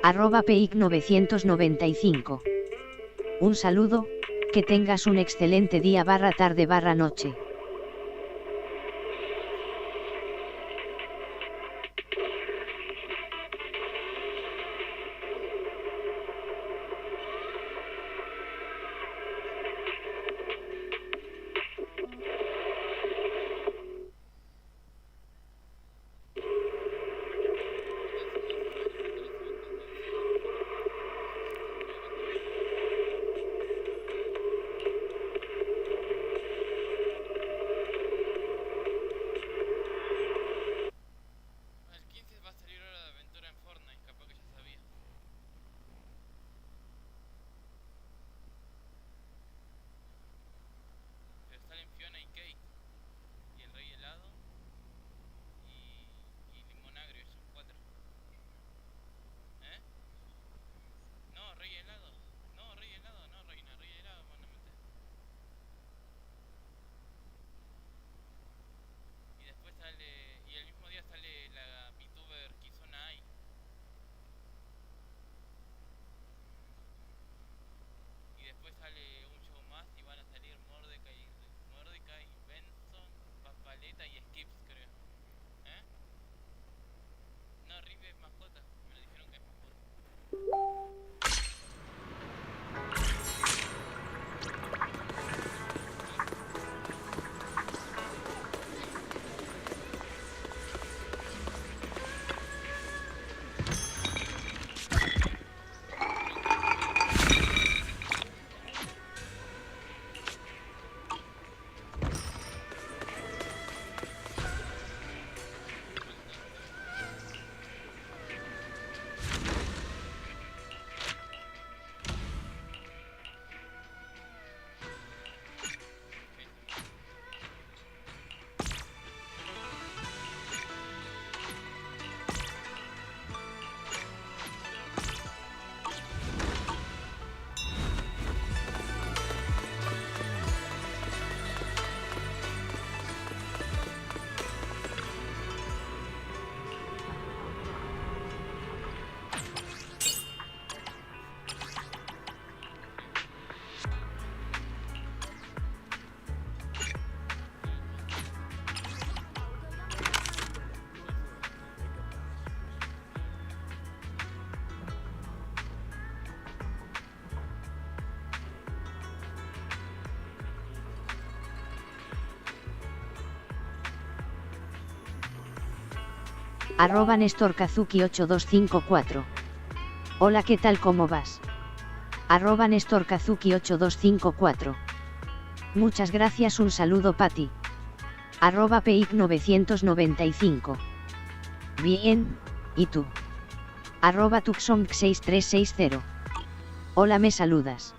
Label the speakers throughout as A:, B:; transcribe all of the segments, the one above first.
A: @pic995. Un saludo, que tengas un excelente día /tarde /noche. @NestorKazuki8254. Hola, ¿qué tal, cómo vas? @NestorKazuki8254. Muchas gracias, un saludo, Pati. @Pic995. Bien, ¿y tú? @Tuxong6360. Hola, ¿me saludas?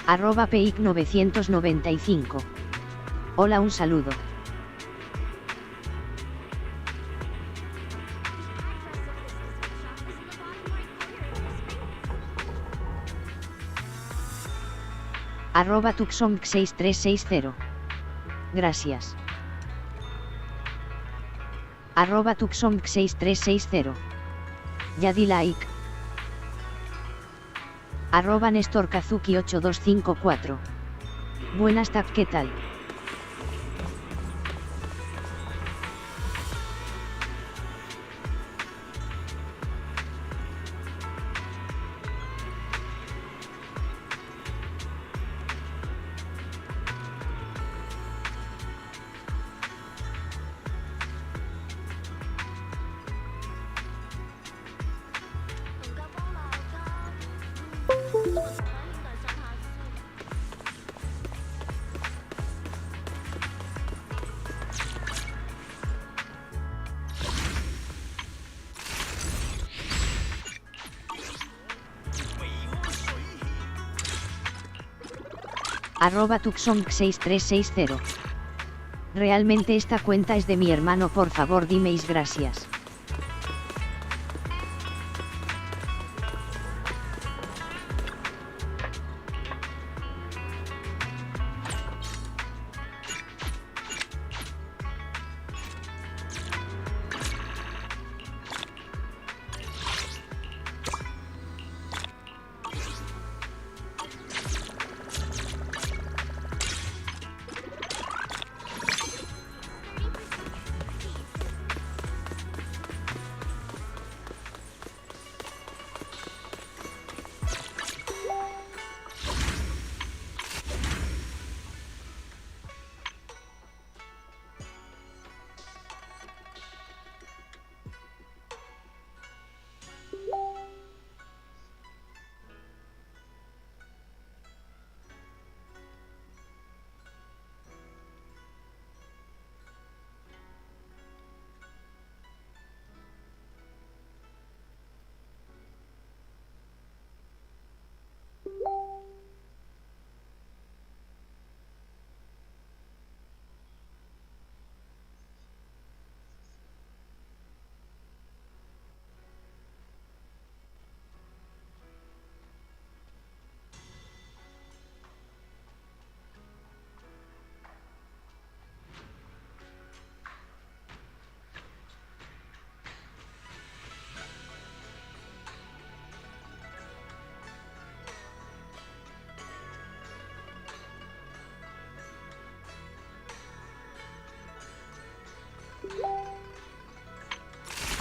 A: @Pic995. Hola, un saludo. @Tuxong6360. Gracias. @Tuxong6360. Ya di like. @NestorKazuki8254. Buenas tardes, ¿qué tal? @Tuxong6360. Realmente esta cuenta es de mi hermano, por favor dimeis gracias.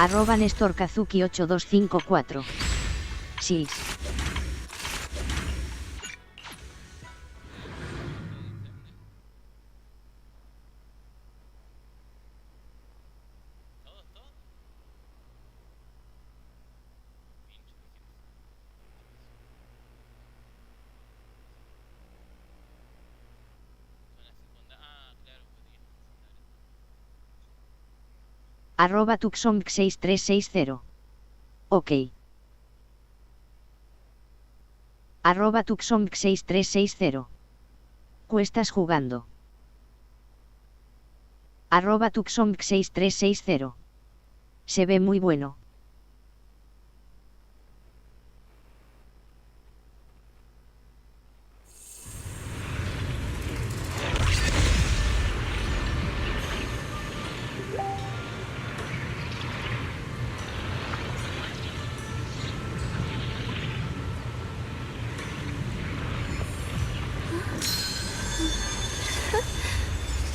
A: @NestorKazuki8254. Sí. @Tuxong6360. Ok. @Tuxong6360. ¿Estás jugando? @Tuxong6360. Se ve muy bueno.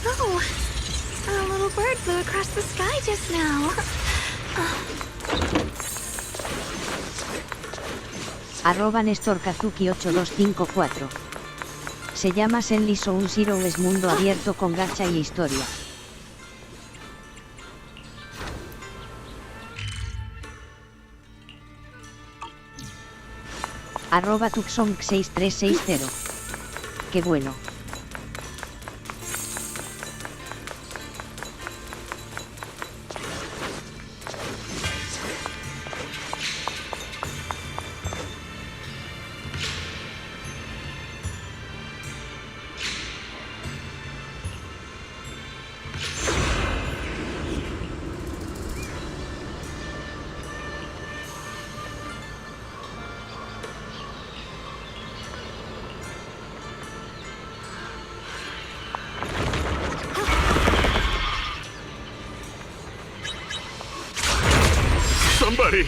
B: Oh, a little bird flew across the sky just now.
A: @NestorKazuki8254. Se llama zenless o un zero es mundo abierto con gacha y historia. @Tuxong6360. Qué bueno.
C: Somebody,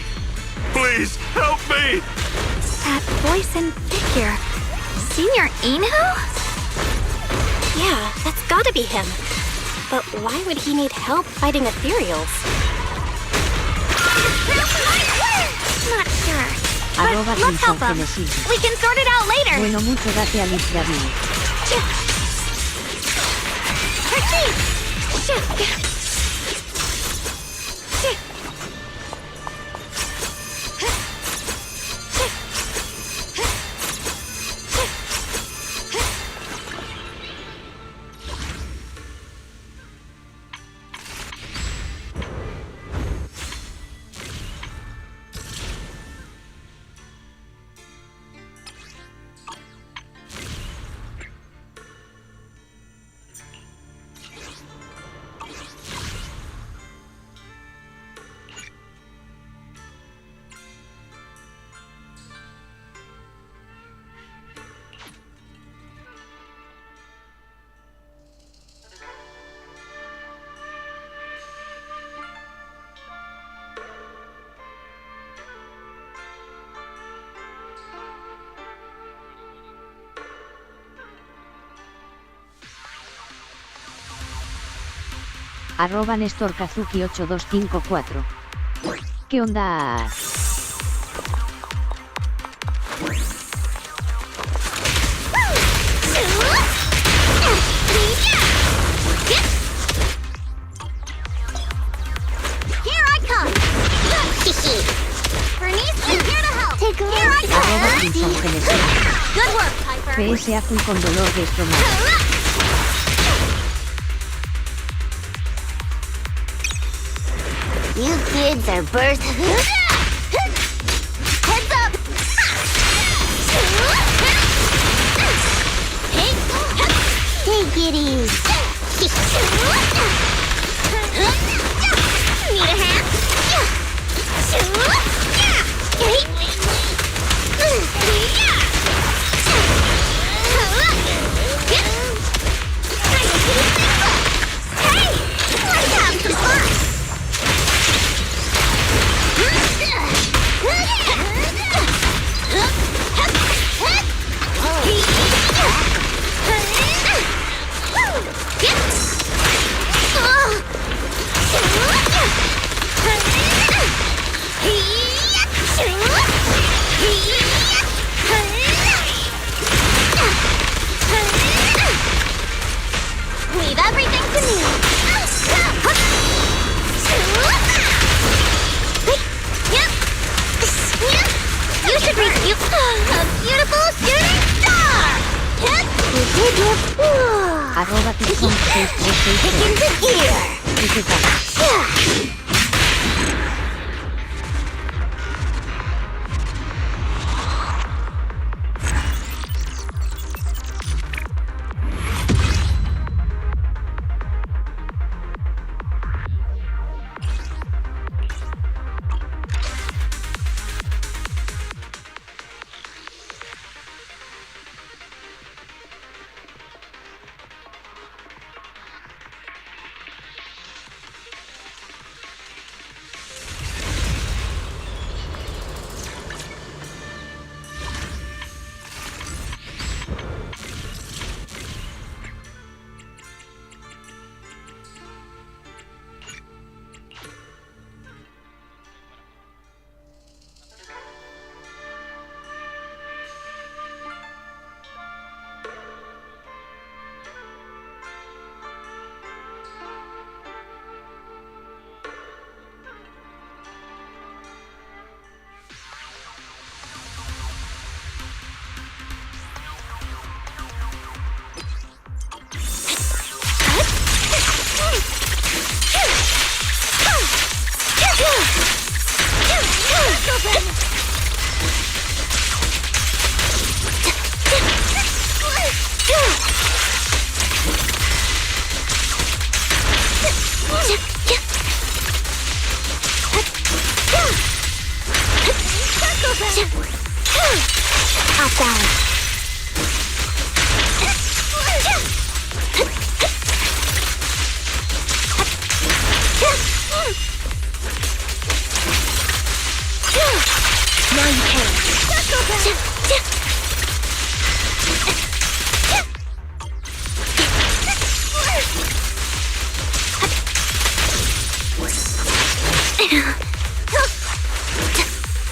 C: please help me!
B: That voice and figure. Senior Inu? Yeah, that's gotta be him. But why would he need help fighting ethereals? Not sure. But let's help him. We can sort it out later.
A: Bueno, mucho date al Israel. @NestorKazuki8254. ¿Qué onda?
B: Here I come. Bernice is here to help. Here I come. Good work, Piper.
A: PSA fui con dolor de estómago.
B: You kids are burst. Heads up! Take it easy. Need a hand? Hey! Let's have some fun!
A: Arroba Tizón 6360. Etiqueta.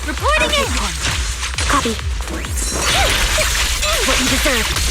B: Reporting in! Copy. What you deserve.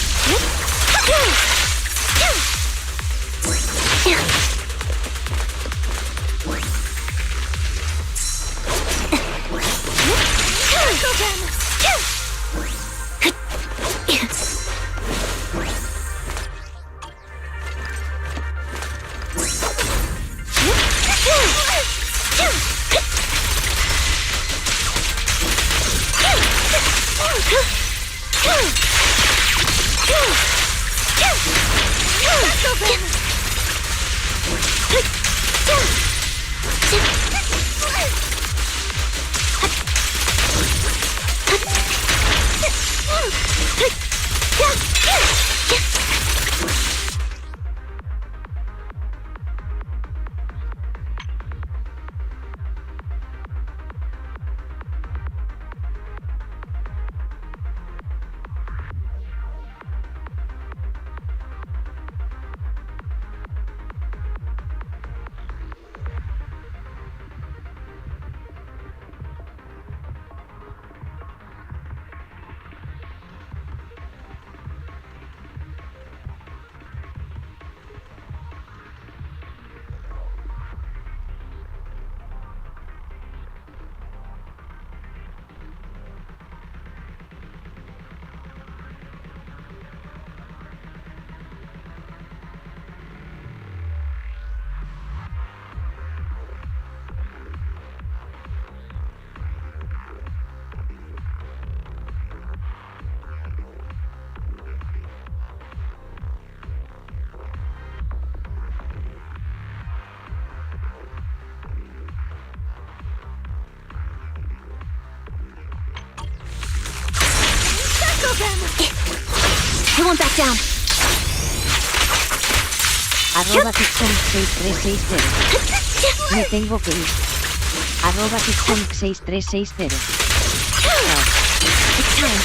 B: I won't back down.
A: Arroba Tizón 6360. Me tengo que ir. Arroba Tizón 6360.
B: It's time.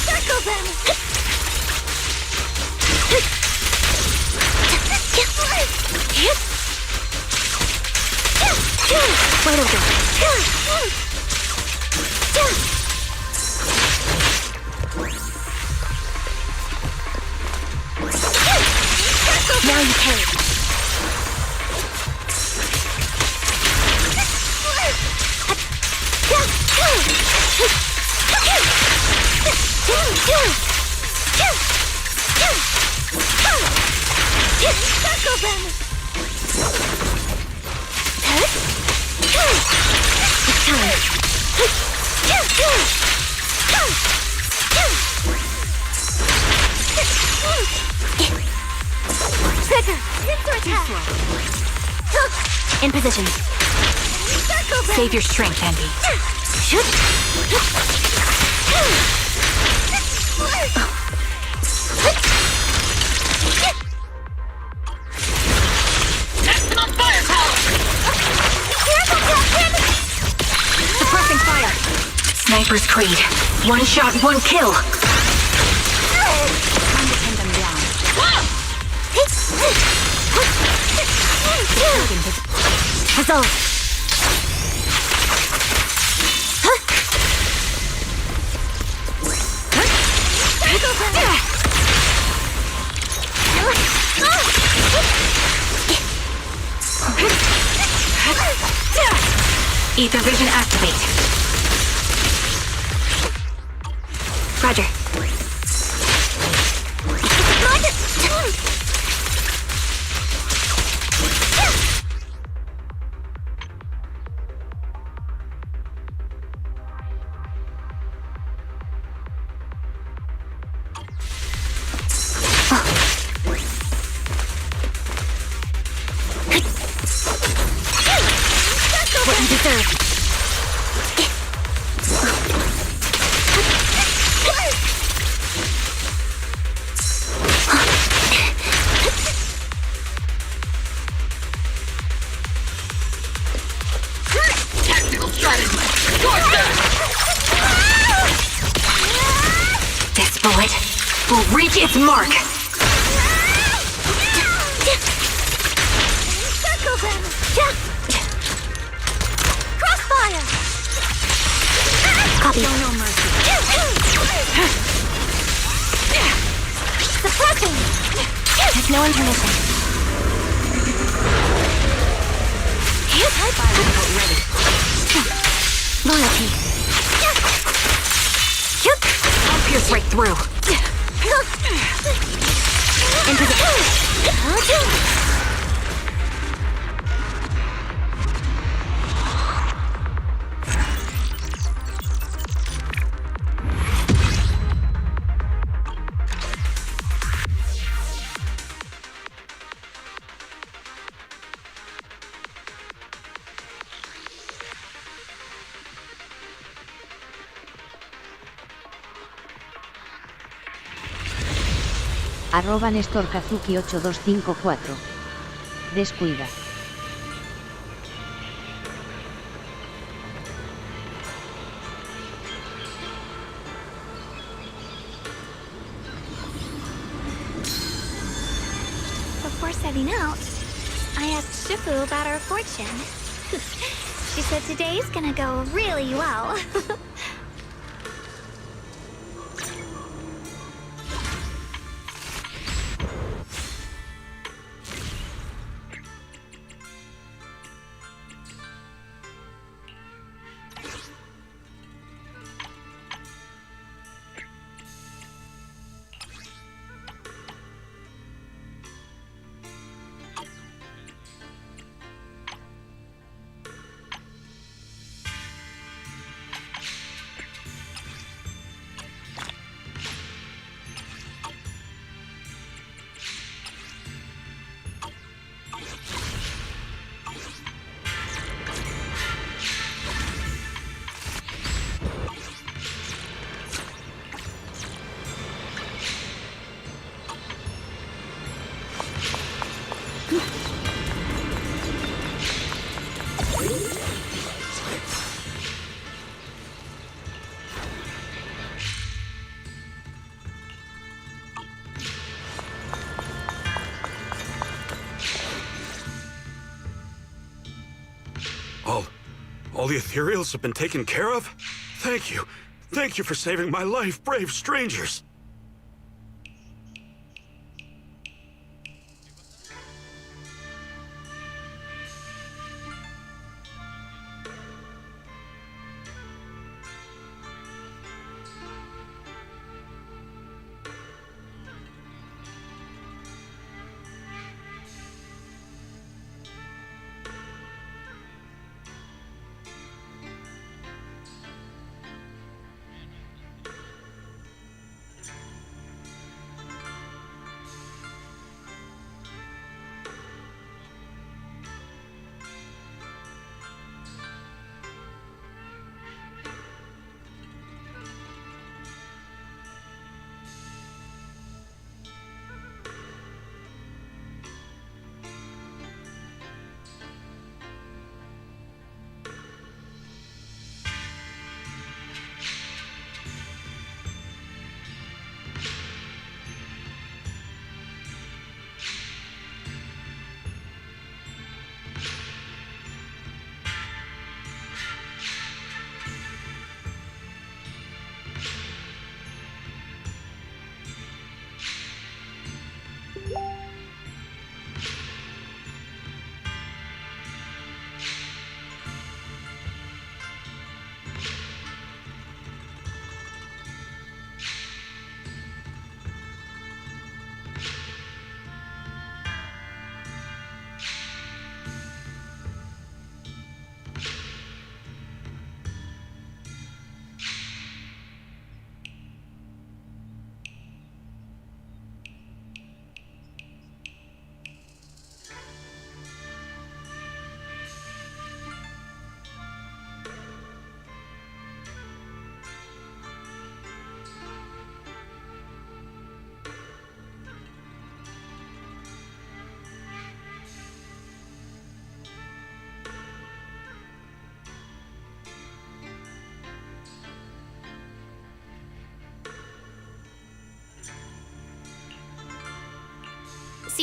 B: Circle them. Wide open. Now you pay. In position. Save your strength, Envy. Shoot. Maximum firepower! Suppressing fire. Sniper's Creed. One shot, one kill. Time to pin them down. Resolve. Ether vision activate. Roger. What you deserve. Tactical strategy. This bullet will reach its mark. Crossfire! Copy. Show no mercy. Suppression! There's no intermission. Fire ready. Loyalty. I'll pierce right through. Into the...
A: @NestorKazuki8254. Descuida.
B: Before setting out, I asked Shifu about our fortune. She said today's gonna go really well.
C: All the ethereals have been taken care of? Thank you. Thank you for saving my life, brave strangers.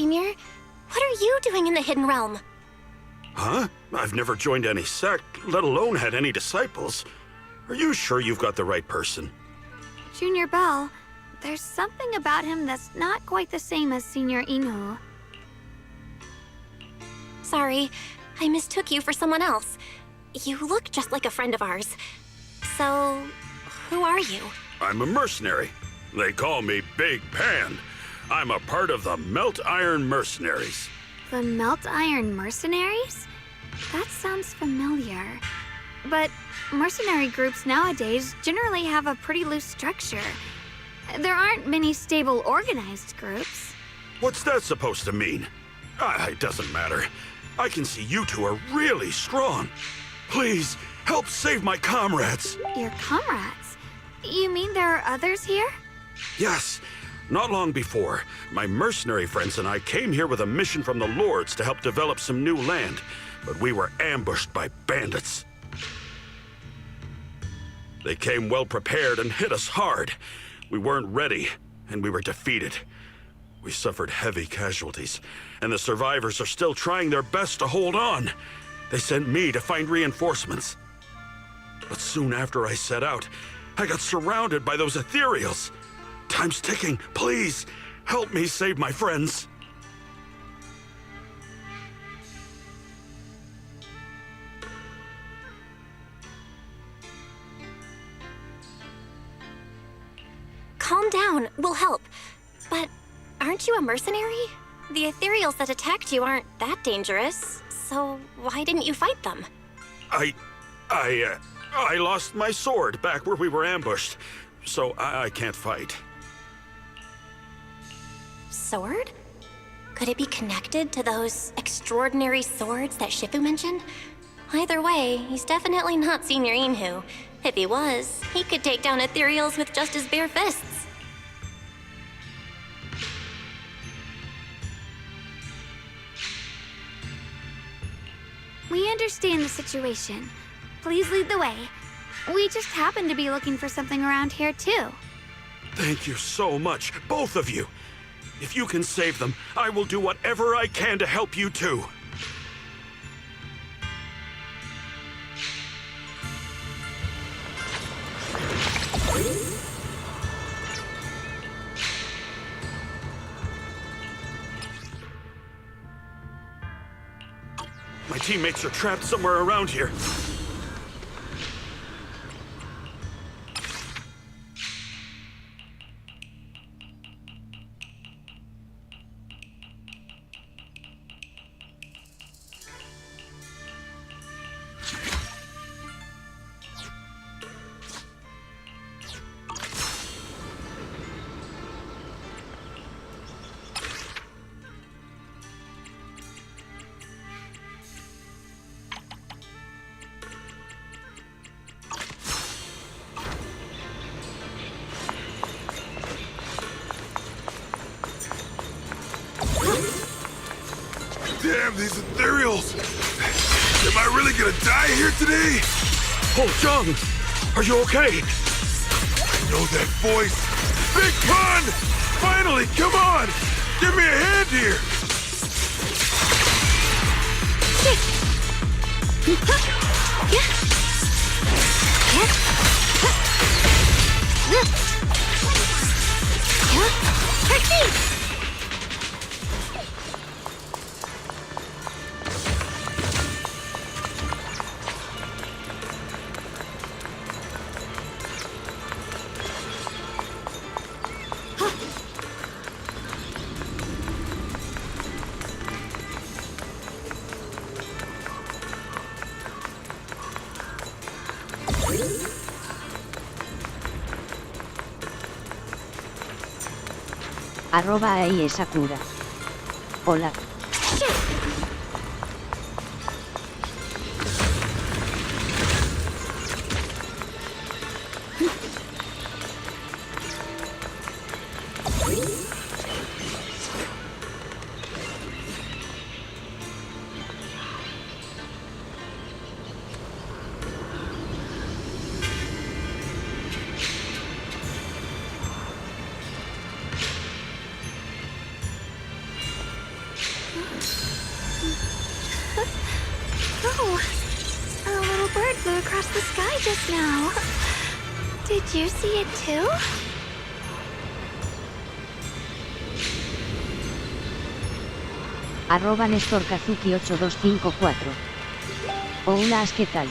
B: Senior. What are you doing in the Hidden Realm?
C: Huh? I've never joined any sect, let alone had any disciples. Are you sure you've got the right person?
B: Junior Bell, there's something about him that's not quite the same as Senior Inu. Sorry, I mistook you for someone else. You look just like a friend of ours. So, who are you?
C: I'm a mercenary. They call me Big Pan. I'm a part of the Melt Iron Mercenaries.
B: The Melt Iron Mercenaries? That sounds familiar. But mercenary groups nowadays generally have a pretty loose structure. There aren't many stable, organized groups.
C: What's that supposed to mean? It doesn't matter. I can see you two are really strong. Please, help save my comrades.
B: Your comrades? You mean there are others here?
C: Yes. Not long before, my mercenary friends and I came here with a mission from the Lords to help develop some new land, but we were ambushed by bandits. They came well prepared and hit us hard. We weren't ready, and we were defeated. We suffered heavy casualties, and the survivors are still trying their best to hold on. They sent me to find reinforcements. But soon after I set out, I got surrounded by those ethereals. Time's ticking. Please, help me save my friends.
B: Calm down, we'll help. But aren't you a mercenary? The ethereals that attacked you aren't that dangerous, so why didn't you fight them?
C: I lost my sword back where we were ambushed, so I can't fight.
B: Sword? Could it be connected to those extraordinary swords that Shifu mentioned? Either way, he's definitely not Senior Inhu. If he was, he could take down ethereals with just his bare fists. We understand the situation. Please lead the way. We just happen to be looking for something around here, too.
C: Thank you so much, both of you. If you can save them, I will do whatever I can to help you too. My teammates are trapped somewhere around here.
D: Damn, these ethereals! Am I really gonna die here today?
C: Oh, Jung! Are you okay?
D: I know that voice! Big Pun! Finally, come on! Give me a hand here!
A: @Sakura. Hola.
B: just now. Did you see it too?
A: @NestorKazuki8254. Hola, ¿qué tal?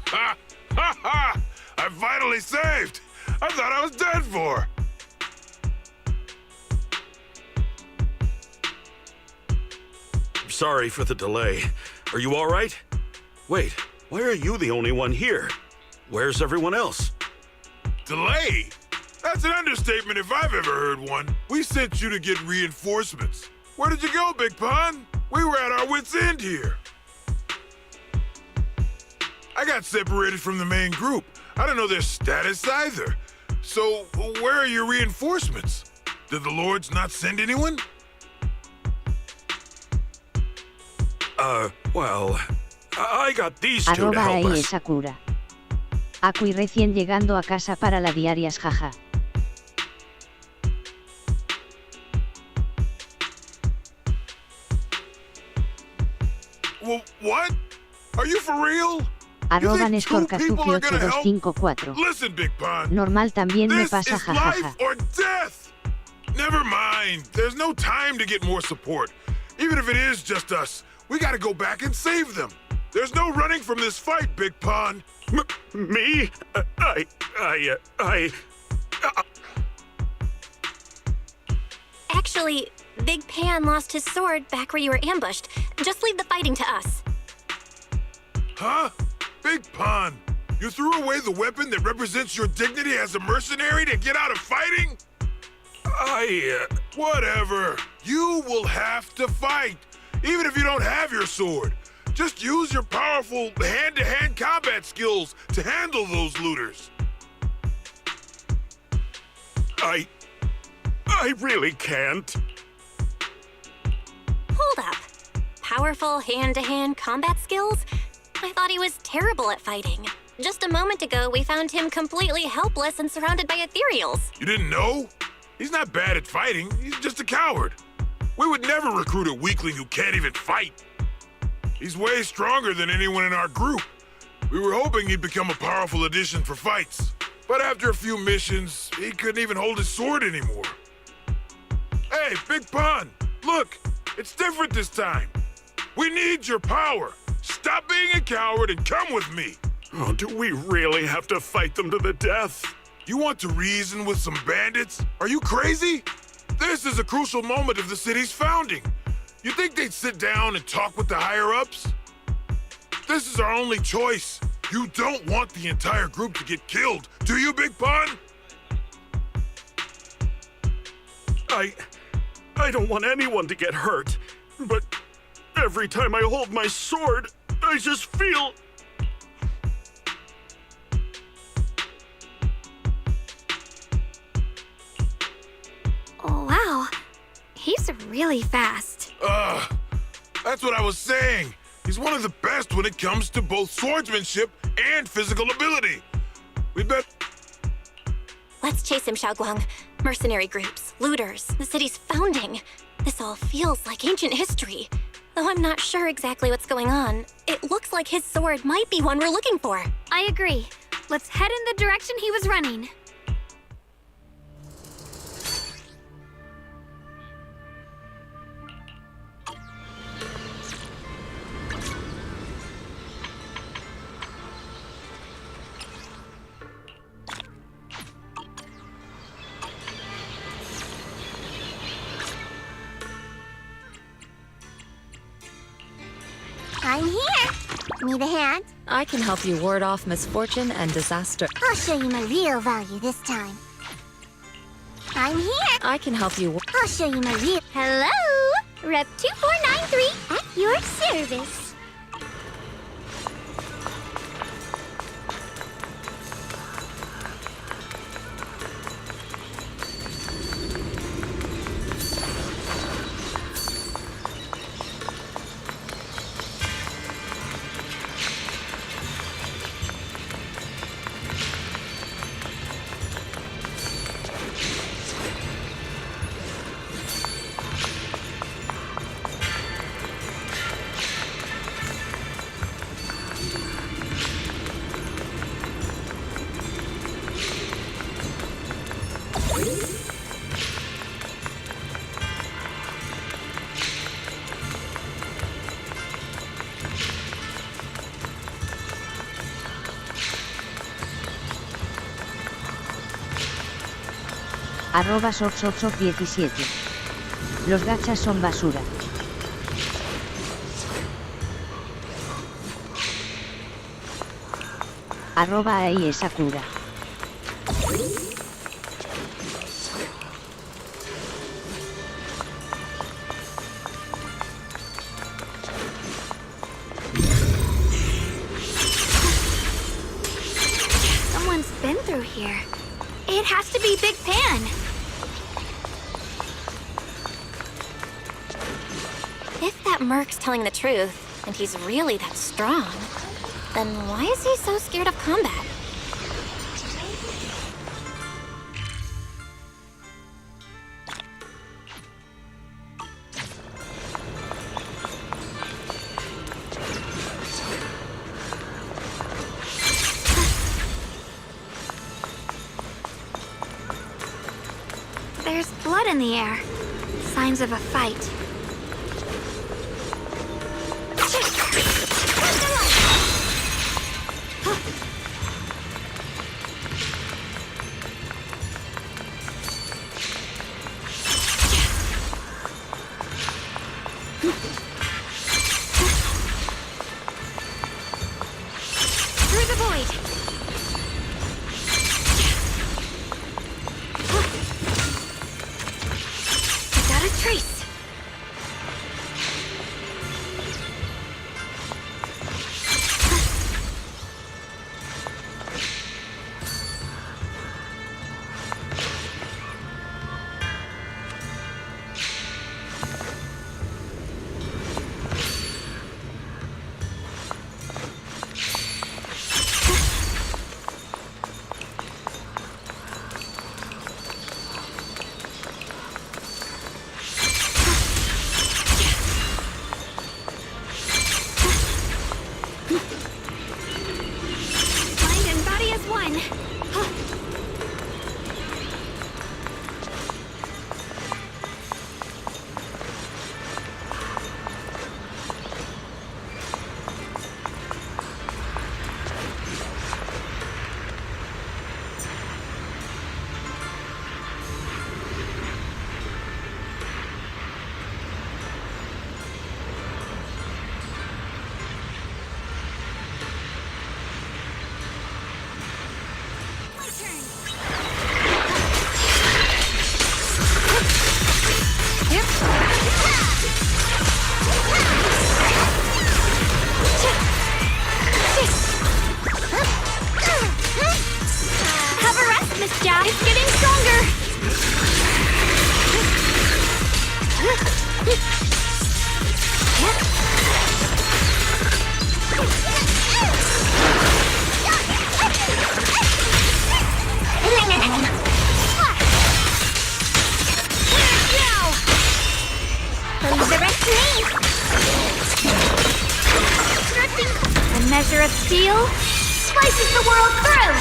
D: Ha! Ha ha! I'm finally saved! I thought I was dead for!
C: Sorry for the delay. Are you all right? Wait, why are you the only one here? Where's everyone else?
D: Delay? That's an understatement if I've ever heard one. We sent you to get reinforcements. Where did you go, Big Pun? We were at our wits' end here. I got separated from the main group. I don't know their status either. So, where are your reinforcements? Did the Lords not send anyone?
C: Well, I got these two to help us.
A: @Sakura. Akui recién llegando a casa para la diarias, jaja.
D: What? Are you for real? You think two people are gonna help?
A: @NestorKazuki8254.
D: Listen, Big Pun.
A: Normal también me
D: This
A: pasa,
D: is life
A: jajaja.
D: or death. Never mind. There's no time to get more support. Even if it is just us, we gotta go back and save them. There's no running from this fight, Big Pun.
C: Me?
B: Actually, Big Pan lost his sword back where you were ambushed. Just leave the fighting to us.
D: Huh? Big Pun, you threw away the weapon that represents your dignity as a mercenary to get out of fighting? Whatever. You will have to fight, even if you don't have your sword. Just use your powerful hand-to-hand combat skills to handle those looters.
C: I really can't.
B: Hold up. Powerful hand-to-hand combat skills? I thought he was terrible at fighting. Just a moment ago, we found him completely helpless and surrounded by ethereals.
D: You didn't know? He's not bad at fighting. He's just a coward. We would never recruit a weakling who can't even fight. He's way stronger than anyone in our group. We were hoping he'd become a powerful addition for fights. But after a few missions, he couldn't even hold his sword anymore. Hey, Big Pun, look, it's different this time. We need your power. Stop being a coward and come with me.
C: Oh, do we really have to fight them to the death?
D: You want to reason with some bandits? Are you crazy? This is a crucial moment of the city's founding. You think they'd sit down and talk with the higher-ups? This is our only choice. You don't want the entire group to get killed, do you, Big Pun?
C: I don't want anyone to get hurt, but every time I hold my sword, I just feel...
B: Oh, wow. He's really fast.
D: That's what I was saying. He's one of the best when it comes to both swordsmanship and physical ability. We bet...
B: Let's chase him, Xiaoguang. Mercenary groups, looters, the city's founding. This all feels like ancient history. Though I'm not sure exactly what's going on, it looks like his sword might be one we're looking for.
E: I agree. Let's head in the direction he was running.
F: I'm here. Need a hand?
G: I can help you ward off misfortune and disaster.
F: I'll show you my real value this time. I'm here.
G: I can help you.
F: I'll show you my real... Hello? Rep 2493 at your service.
A: @soxoxox17. Los gachas son basura. @aiesakura.
E: Someone's been through here. It has to be Big Pan.
B: If that merc's telling the truth, and he's really that strong, then why is he so scared of combat?
E: There's blood in the air. Signs of a fight. Through the void. Got a trace. Mind and body as one. My turn. Have a rest, Miss Jack. It's getting stronger.
F: Leave the rest to me.
E: A measure of steel slices the world through.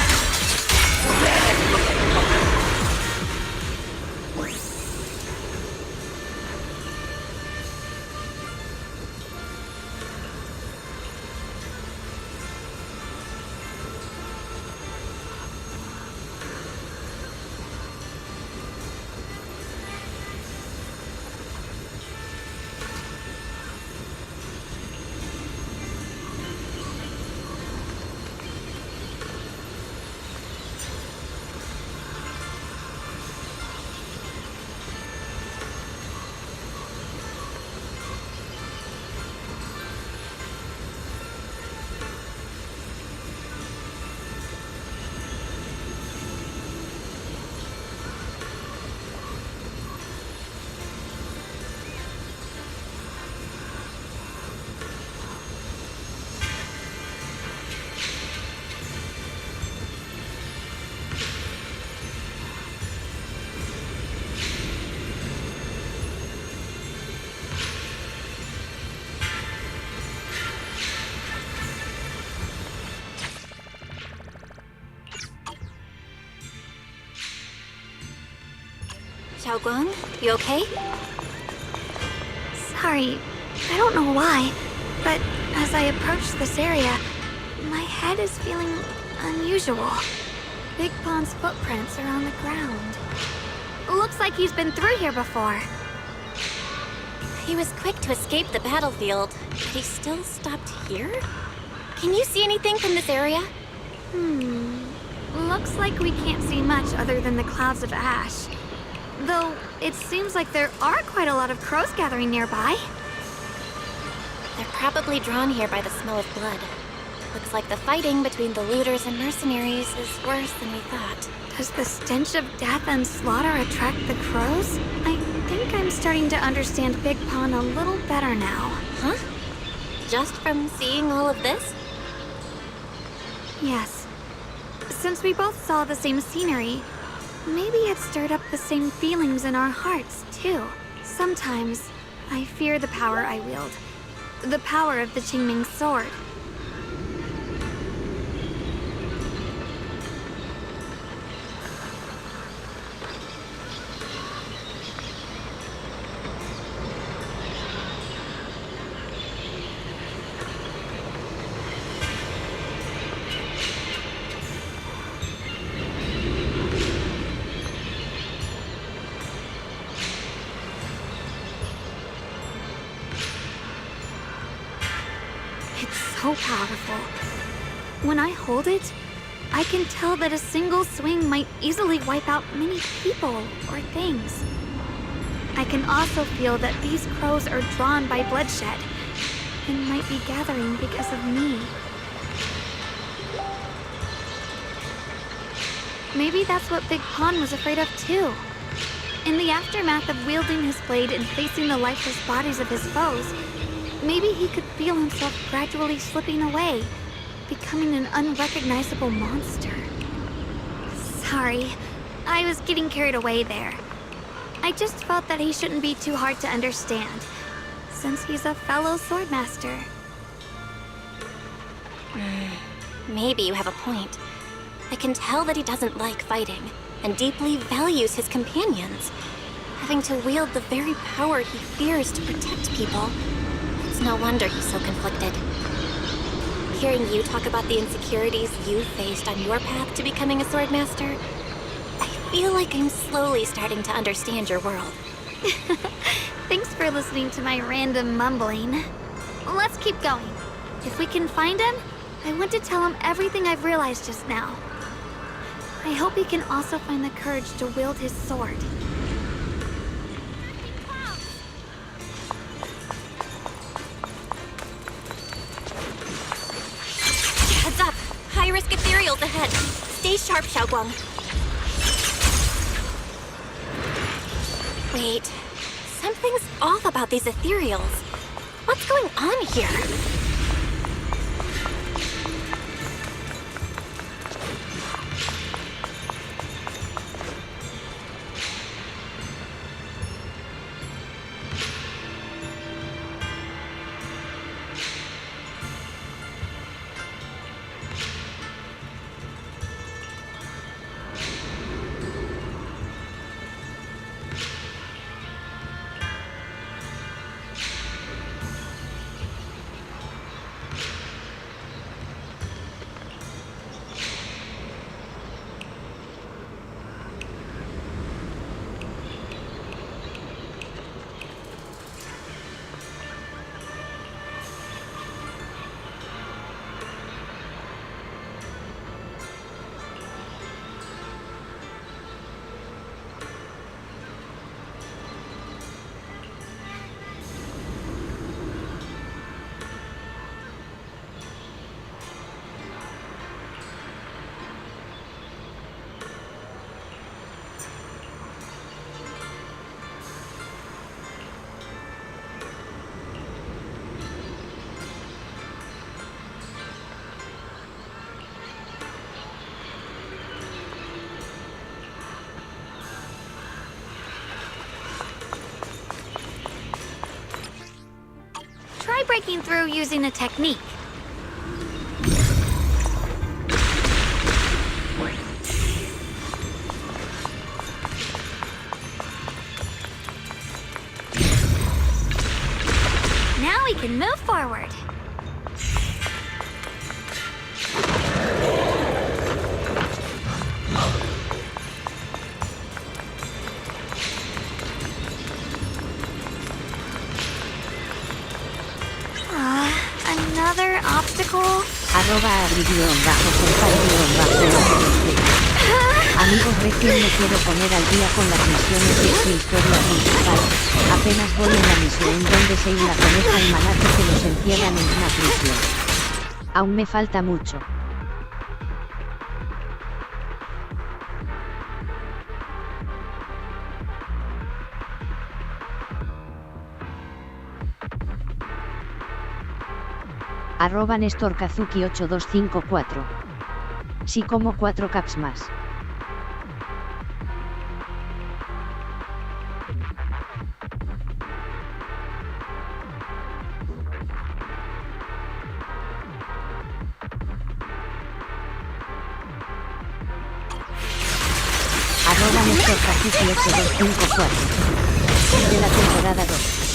B: Xiaoguang, you okay?
E: Sorry, I don't know why, but as I approach this area, my head is feeling unusual. Big Pond's footprints are on the ground. Looks like he's been through here before.
B: He was quick to escape the battlefield, but he still stopped here? Can you see anything from this area?
E: Looks like we can't see much other than the clouds of ash. Though, it seems like there are quite a lot of crows gathering nearby.
B: They're probably drawn here by the smell of blood. Looks like the fighting between the looters and mercenaries is worse than we thought.
E: Does the stench of death and slaughter attract the crows? I think I'm starting to understand Big Pond a little better now.
B: Huh? Just from seeing all of this?
E: Yes. Since we both saw the same scenery, maybe it stirred up the same feelings in our hearts, too. Sometimes, I fear the power I wield. The power of the Qingming sword. So powerful. When I hold it, I can tell that a single swing might easily wipe out many people or things. I can also feel that these crows are drawn by bloodshed and might be gathering because of me. Maybe that's what Big Pond was afraid of too. In the aftermath of wielding his blade and facing the lifeless bodies of his foes, maybe he could feel himself gradually slipping away, becoming an unrecognizable monster. Sorry, I was getting carried away there. I just felt that he shouldn't be too hard to understand, since he's a fellow swordmaster.
B: Maybe you have a point. I can tell that he doesn't like fighting, and deeply values his companions. Having to wield the very power he fears to protect people. It's no wonder he's so conflicted. Hearing you talk about the insecurities you faced on your path to becoming a swordmaster, I feel like I'm slowly starting to understand your world.
E: Thanks for listening to my random mumbling. Let's keep going. If we can find him, I want to tell him everything I've realized just now. I hope he can also find the courage to wield his sword.
B: Heads up! High-risk ethereals ahead. Stay sharp, Xiaoguang. Wait, something's off about these ethereals. What's going on here?
E: Try breaking through using a technique. Now we can move forward. obstacle?
A: Amigos, recién me quiero poner al día con las misiones de su historia principal. Apenas voy en la misión donde Sei la coneja y Manate que los encierran en una prisión. Aún me falta mucho. @NestorKazuki8254. Sí, como 4 caps más. @NestorKazuki8254. De la temporada 2.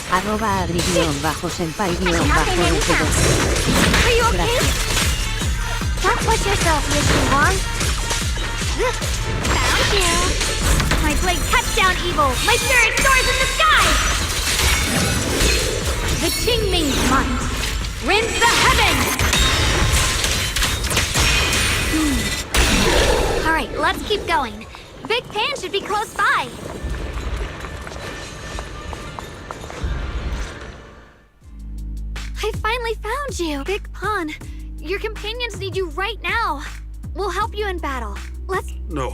A: @Adri_senpai_LP2.
F: Are you okay?
A: Gracias.
F: Don't push yourself, Miss Yvonne. Found you.
E: My blade cuts down evil! My spirit soars in the sky! The Qingming Might! Rinse the heavens! Alright, let's keep going. Big Pan should be close by. I finally found you! Big Pun, your companions need you right now. We'll help you in battle. Let's...
C: No,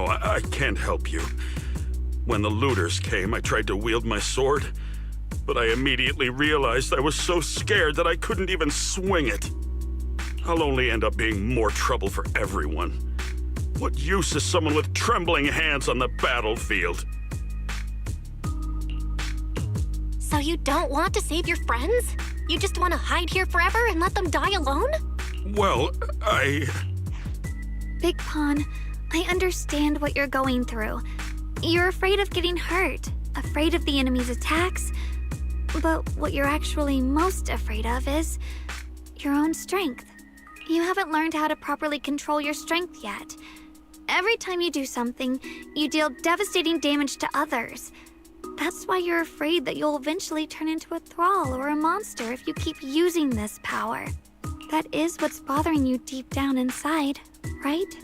C: I can't help you. When the looters came, I tried to wield my sword, but I immediately realized I was so scared that I couldn't even swing it. I'll only end up being more trouble for everyone. What use is someone with trembling hands on the battlefield?
B: So you don't want to save your friends? You just want to hide here forever and let them die alone?
C: Well,
E: Big Pun, I understand what you're going through. You're afraid of getting hurt, afraid of the enemy's attacks. But what you're actually most afraid of is your own strength. You haven't learned how to properly control your strength yet. Every time you do something, you deal devastating damage to others. That's why you're afraid that you'll eventually turn into a thrall or a monster if you keep using this power. That is what's bothering you deep down inside, right?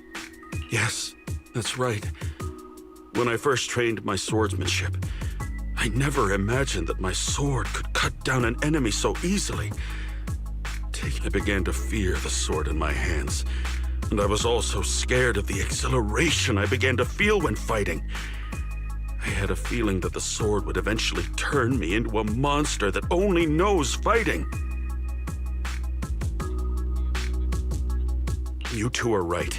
C: yes, that's right. When I first trained my swordsmanship, I never imagined that my sword could cut down an enemy so easily. I began to fear the sword in my hands, and I was also scared of the exhilaration I began to feel when fighting. I had a feeling that the sword would eventually turn me into a monster that only knows fighting. You two are right.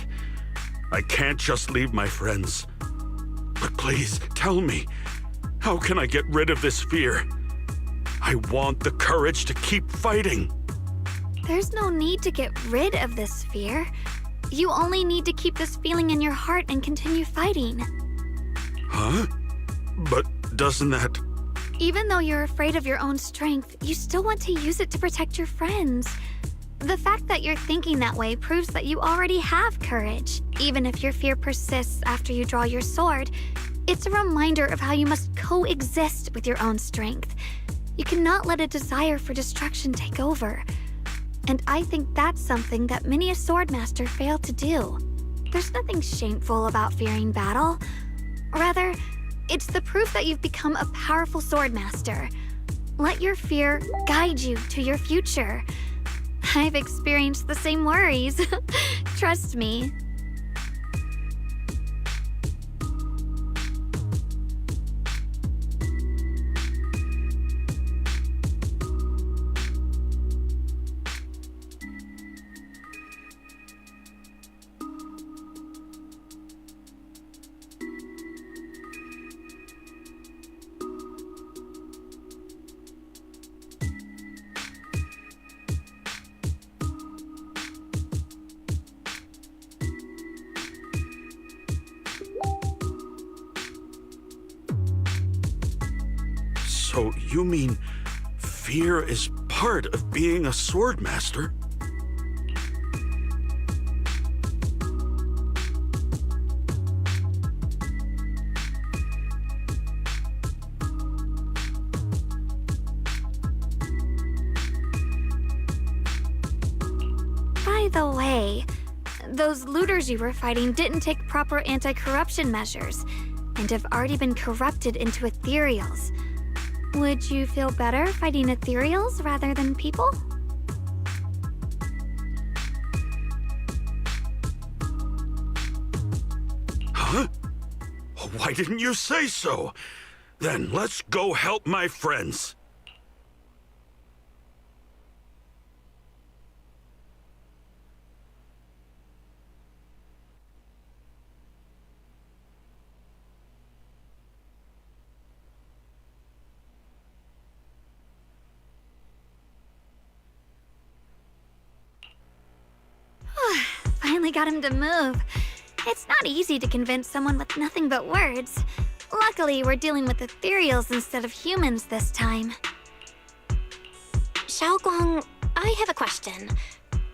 C: I can't just leave my friends. But please, tell me, how can I get rid of this fear? I want the courage to keep fighting.
E: There's no need to get rid of this fear. You only need to keep this feeling in your heart and continue fighting.
C: Huh? But doesn't that...
E: Even though you're afraid of your own strength, you still want to use it to protect your friends. The fact that you're thinking that way proves that you already have courage. Even if your fear persists after you draw your sword, it's a reminder of how you must coexist with your own strength. You cannot let a desire for destruction take over. And I think that's something that many a swordmaster fail to do. There's nothing shameful about fearing battle. Rather, it's the proof that you've become a powerful swordmaster. Let your fear guide you to your future. I've experienced the same worries. Trust me.
C: So you mean fear is part of being a swordmaster?
E: By the way, those looters you were fighting didn't take proper anti-corruption measures and have already been corrupted into ethereals. Would you feel better fighting ethereals rather than people?
C: Huh? Why didn't you say so? Then let's go help my friends.
E: Finally got him to move. It's not easy to convince someone with nothing but words. Luckily, we're dealing with ethereals instead of humans this time.
B: Xiaoguang, I have a question.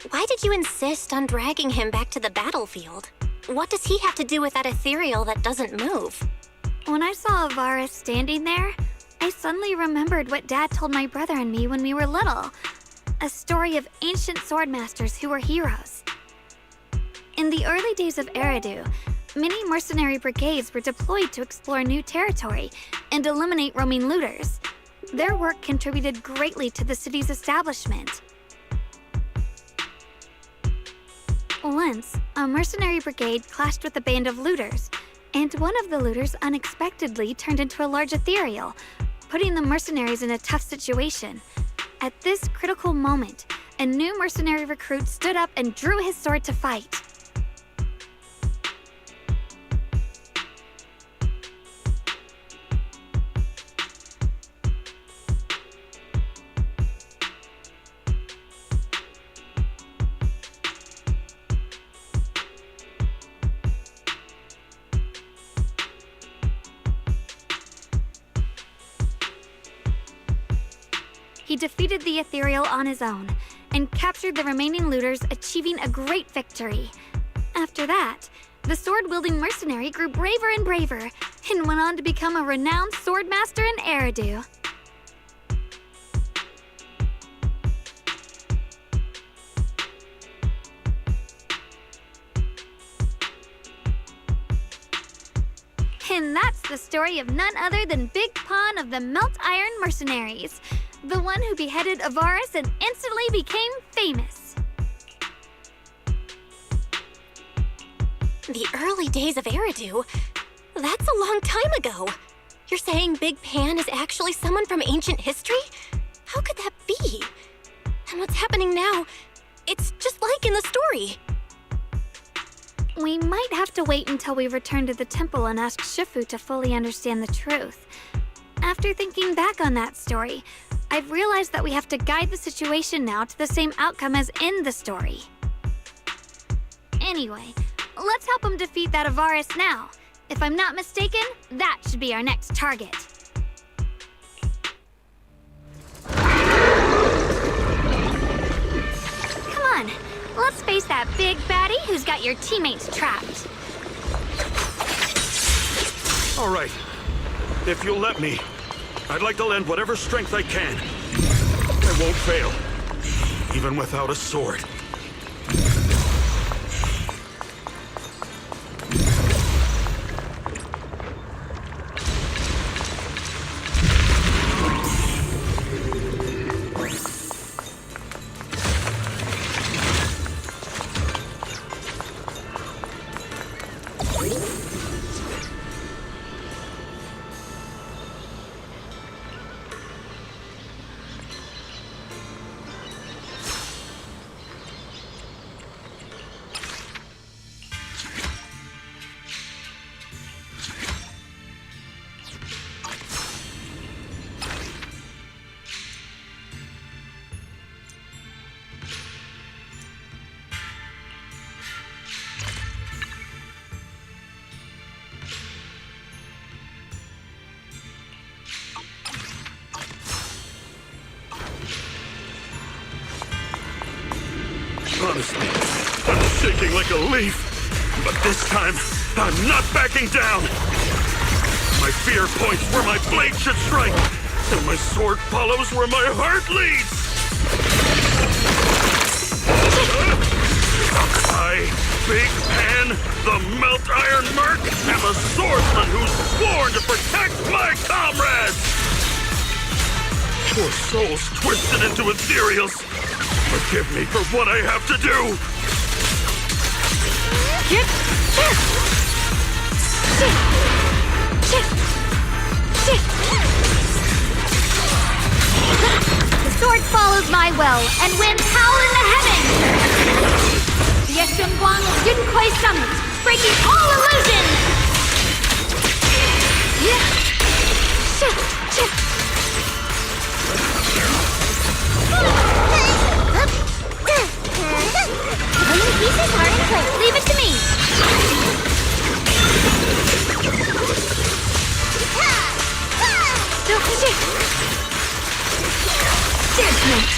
B: Why did you insist on dragging him back to the battlefield? What does he have to do with that ethereal that doesn't move?
E: When I saw Avaris standing there, I suddenly remembered what Dad told my brother and me when we were little. A story of ancient swordmasters who were heroes. In the early days of Eridu, many mercenary brigades were deployed to explore new territory and eliminate roaming looters. Their work contributed greatly to the city's establishment. Once, a mercenary brigade clashed with a band of looters, and one of the looters unexpectedly turned into a large ethereal, putting the mercenaries in a tough situation. At this critical moment, a new mercenary recruit stood up and drew his sword to fight. He defeated the ethereal on his own and captured the remaining looters, achieving a great victory. After that, the sword-wielding mercenary grew braver and braver and went on to become a renowned swordmaster in Eridu. And that's the story of none other than Big Pawn of the Melt Iron Mercenaries, the one who beheaded Avaris and instantly became famous.
B: The early days of Eridu? That's a long time ago. You're saying Big Pan is actually someone from ancient history? How could that be? And what's happening now? It's just like in the story.
E: We might have to wait until we return to the temple and ask Shifu to fully understand the truth. After thinking back on that story, I've realized that we have to guide the situation now to the same outcome as in the story. Anyway, let's help him defeat that Avaris now. If I'm not mistaken, that should be our next target. Come on, let's face that big baddie who's got your teammates trapped.
C: All right. If you'll let me, I'd like to lend whatever strength I can. I won't fail, even without a sword. Honestly, I'm shaking like a leaf. But this time, I'm not backing down. My fear points where my blade should strike, and my sword follows where my heart leads. I, Big Pan, the Melt Iron Merc, am a swordsman who's sworn to protect my comrades! Poor souls twisted into ethereals. Forgive me for what I have to do!
E: The sword follows my will and winds howl in the heavens! The Yeshunguang Yunkui Summit, breaking all illusions!
F: Putting pieces are in place.
E: Leave it to me! Judgment!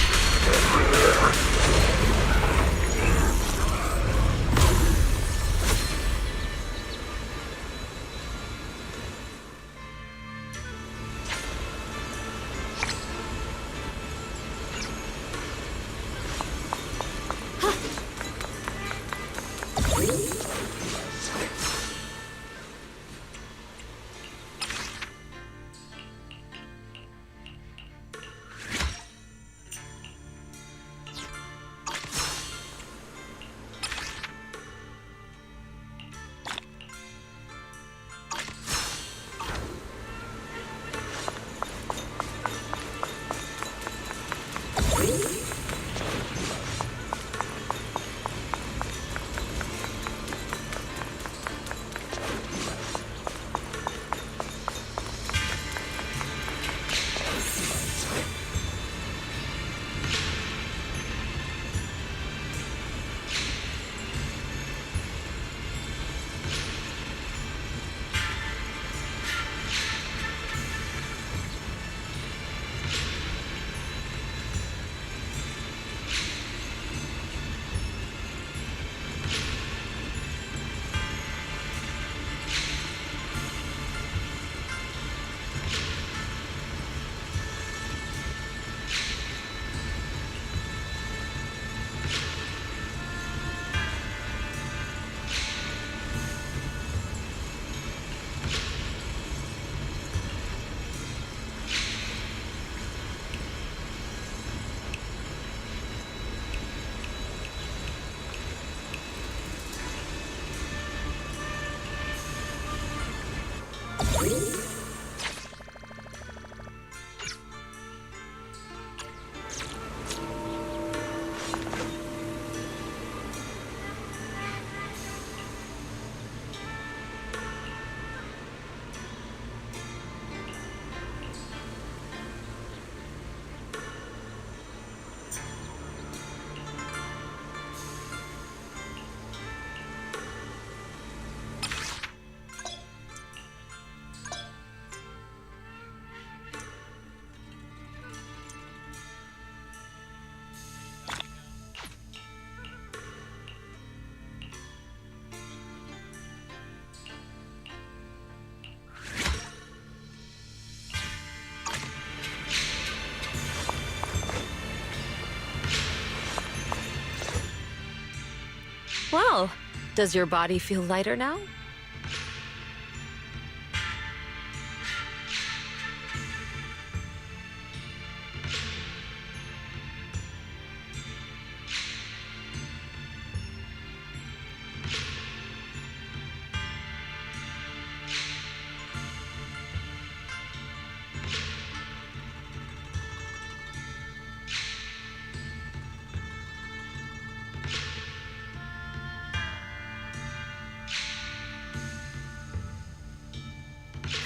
G: Well, does your body feel lighter now?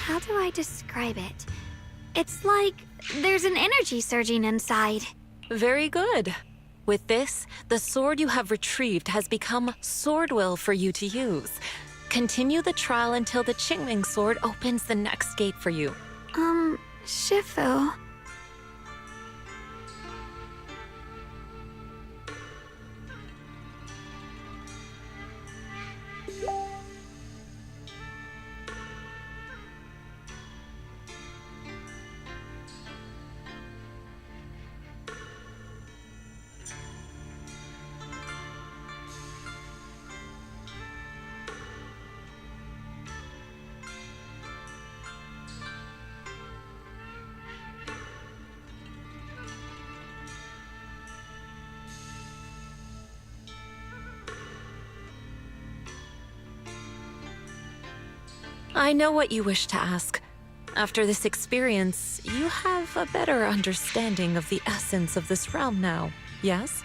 E: How do I describe it? It's like there's an energy surging inside.
G: Very good. With this, the sword you have retrieved has become sword will for you to use. Continue the trial until the Qingming sword opens the next gate for you.
E: Shifu.
G: I know what you wish to ask. After this experience, you have a better understanding of the essence of this realm now, yes?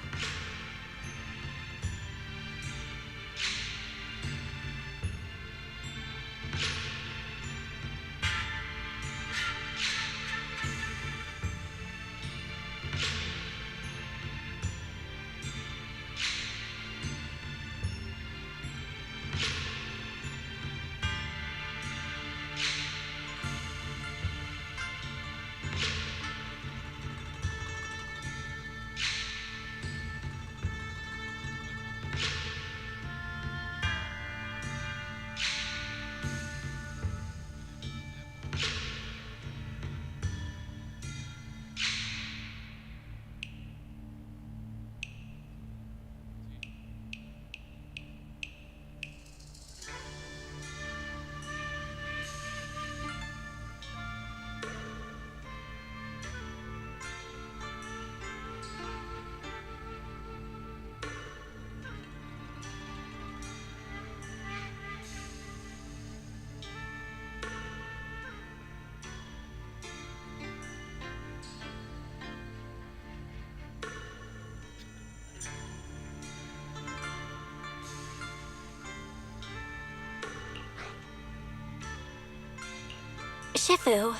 B: Shifu,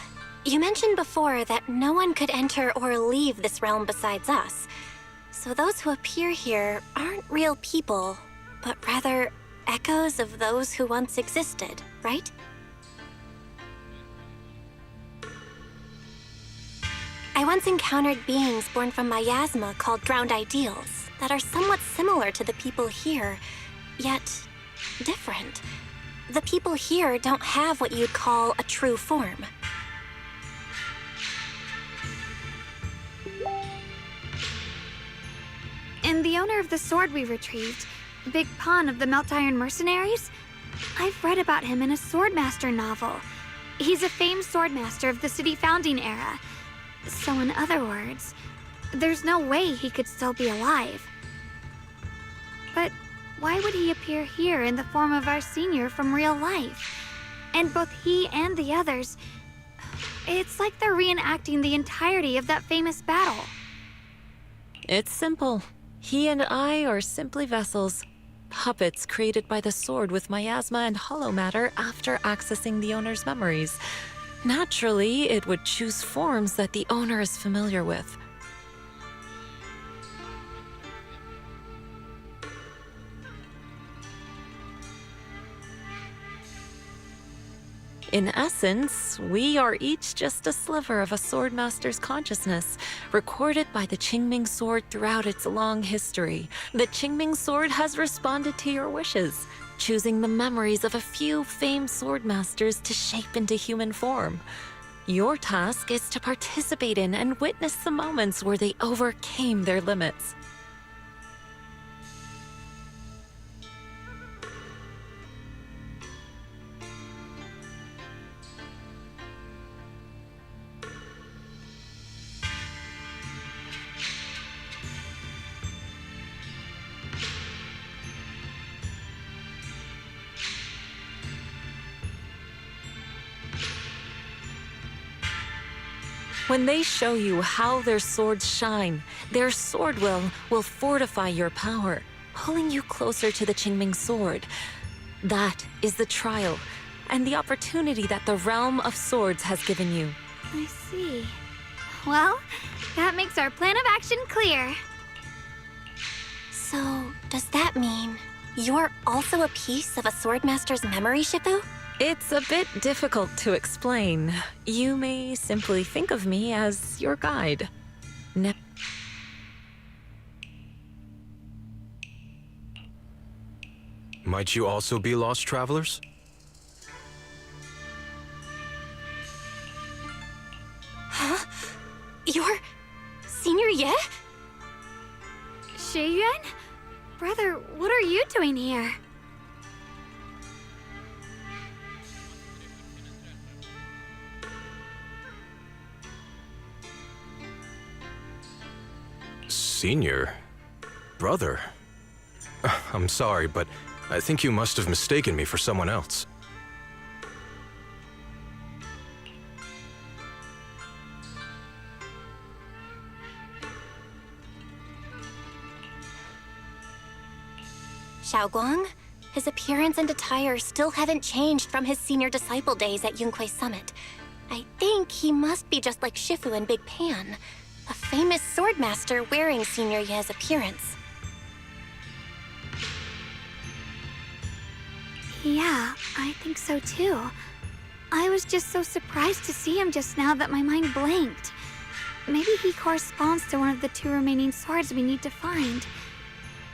B: you mentioned before that no one could enter or leave this realm besides us. So those who appear here aren't real people, but rather echoes of those who once existed, right? I once encountered beings born from miasma called drowned ideals that are somewhat similar to the people here, yet different. The people here don't have what you'd call a true form.
E: And the owner of the sword we retrieved, Big Pon of the Melt Iron Mercenaries? I've read about him in a Swordmaster novel. He's a famed swordmaster of the city founding era. So in other words, there's no way he could still be alive. But why would he appear here in the form of our senior from real life? And both he and the others, it's like they're reenacting the entirety of that famous battle.
G: It's simple. He and I are simply vessels. Puppets created by the sword with miasma and hollow matter after accessing the owner's memories. Naturally, it would choose forms that the owner is familiar with. In essence, we are each just a sliver of a swordmaster's consciousness, recorded by the Qingming sword throughout its long history. The Qingming sword has responded to your wishes, choosing the memories of a few famed swordmasters to shape into human form. Your task is to participate in and witness the moments where they overcame their limits. When they show you how their swords shine, their sword will fortify your power, pulling you closer to the Qingming sword. That is the trial, and the opportunity that the realm of swords has given you.
E: I see. Well, that makes our plan of action clear.
B: So, does that mean you're also a piece of a swordmaster's memory, Shifu?
G: It's a bit difficult to explain. You may simply think of me as your guide.
H: Might you also be lost travelers?
B: Huh? You're Senior Ye?
E: Shiyuan? Brother, what are you doing here?
H: Senior? Brother? I'm sorry, but I think you must have mistaken me for someone else.
B: Xiaoguang? His appearance and attire still haven't changed from his senior disciple days at Yunquei Summit. I think he must be just like Shifu and Big Pan, a famous swordmaster wearing Senior Ye's appearance.
E: Yeah, I think so too. I was just so surprised to see him just now that my mind blanked. Maybe he corresponds to one of the 2 remaining swords we need to find.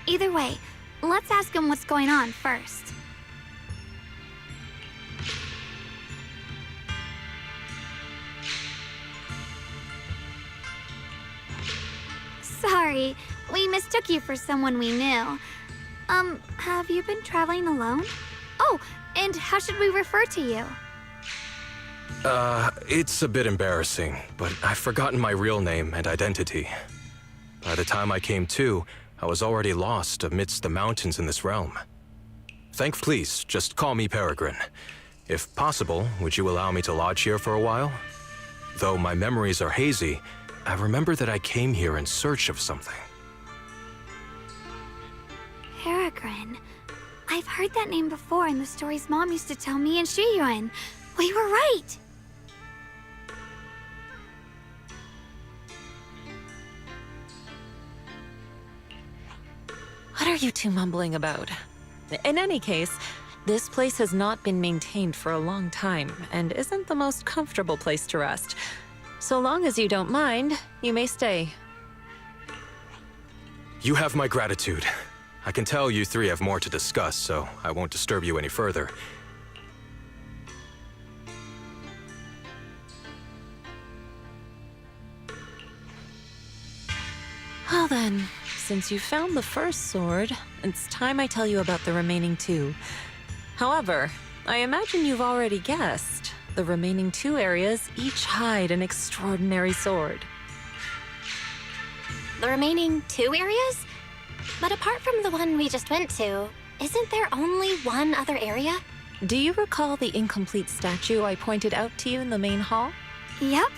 E: Either way, let's ask him what's going on first. Sorry, we mistook you for someone we knew. Have you been traveling alone? Oh, and how should we refer to you?
H: It's a bit embarrassing, but I've forgotten my real name and identity. By the time I came to, I was already lost amidst the mountains in this realm. Please, just call me Peregrine. If possible, would you allow me to lodge here for a while? Though my memories are hazy, I remember that I came here in search of something.
E: Peregrine. I've heard that name before in the stories Mom used to tell me and Shiyuan. We were right!
G: What are you two mumbling about? In any case, this place has not been maintained for a long time and isn't the most comfortable place to rest. So long as you don't mind, you may stay.
H: You have my gratitude. I can tell you 3 have more to discuss, so I won't disturb you any further.
G: Well then, since you found the first sword, it's time I tell you about the remaining 2. However, I imagine you've already guessed. The remaining 2 areas each hide an extraordinary sword.
B: The remaining 2 areas? But apart from the one we just went to, isn't there only one other area?
G: Do you recall the incomplete statue I pointed out to you in the main hall?
E: Yep.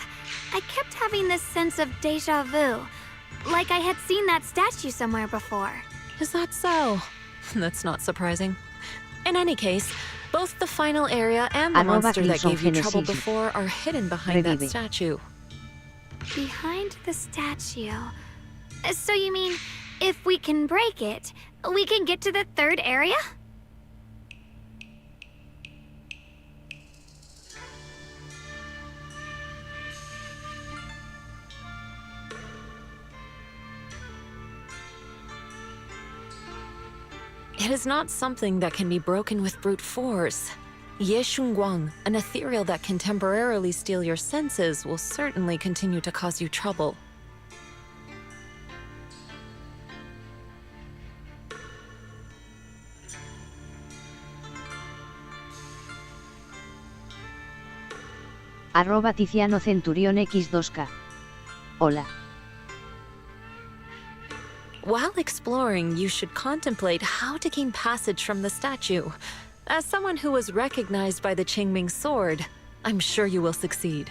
E: I kept having this sense of deja vu. Like I had seen that statue somewhere before.
G: Is that so? That's not surprising. In any case, both the final area and the monster that gave you trouble before are hidden behind that statue.
E: Behind the statue? So you mean, if we can break it, we can get to the 3rd area?
G: It is not something that can be broken with brute force. Ye Shunguang, an ethereal that can temporarily steal your senses, will certainly continue to cause you trouble.
A: @Tiziano Centurión X2K. Hola.
G: While exploring, you should contemplate how to gain passage from the statue. As someone who was recognized by the Qingming sword, I'm sure you will succeed.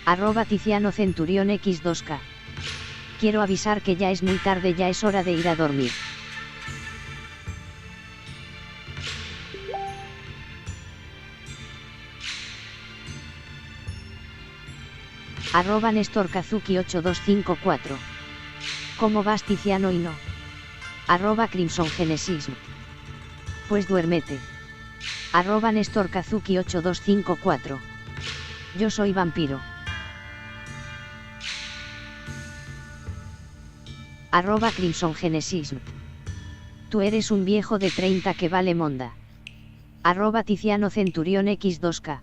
A: @Tiziano Centurión X2K. Quiero avisar que ya es muy tarde, ya es hora de ir a dormir. Nestor Kazuki 8254. ¿Cómo vas, Tiziano y no? Crimson Genesis. Pues duérmete. Nestor Kazuki 8254. Yo soy vampiro. Crimson Genesis. Tú eres un viejo de 30 que vale monda. Tiziano Centurión X2K.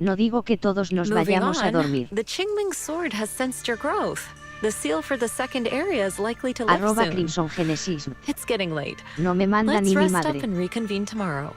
A: No digo que todos nos vayamos a dormir.
G: The Qingming sword has sensed your growth. The seal for the 2nd area is likely to lift soon.
A: Crimson Genesis.
G: It's getting late.
A: No me manda
G: Let's
A: ni mi
G: rest
A: madre.
G: up and reconvene tomorrow.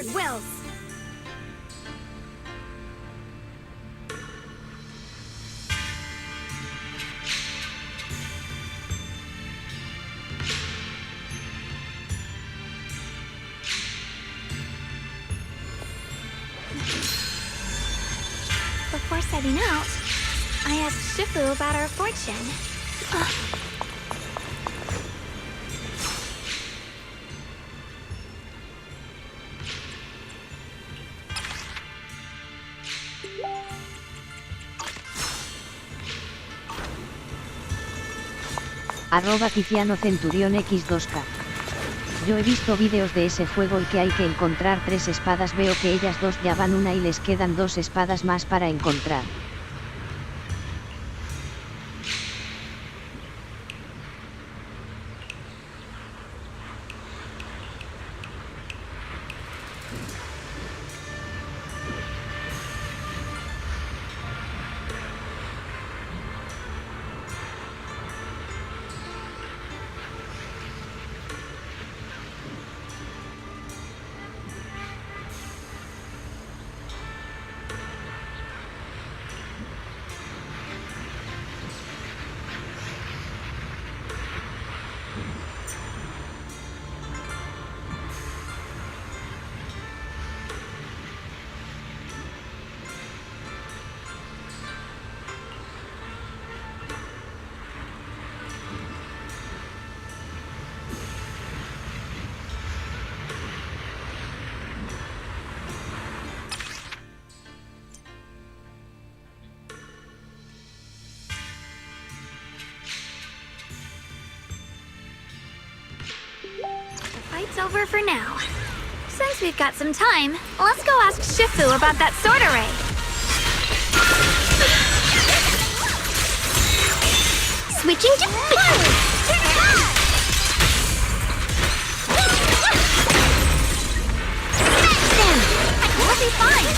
E: sword wills! Before setting out, I asked Shifu about our fortune.
A: @Tiziano Centurión X2K. Yo he visto vídeos de ese juego y que hay que encontrar 3 espadas. Veo que ellas dos ya van una y les quedan 2 espadas más para encontrar.
E: Fight's over for now. Since we've got some time, let's go ask Shifu about that sword array.
F: Switching to
E: We'll be fine.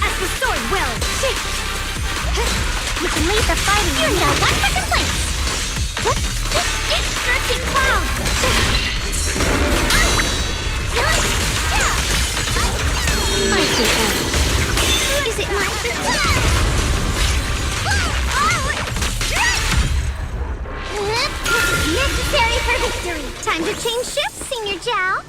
E: As the sword will.
F: You can leave the fighting. You're not one for complaints.
E: Drifting cloud.
F: I see. Is it my turn? Necessary for victory. Time to change shifts, Senior Zhao.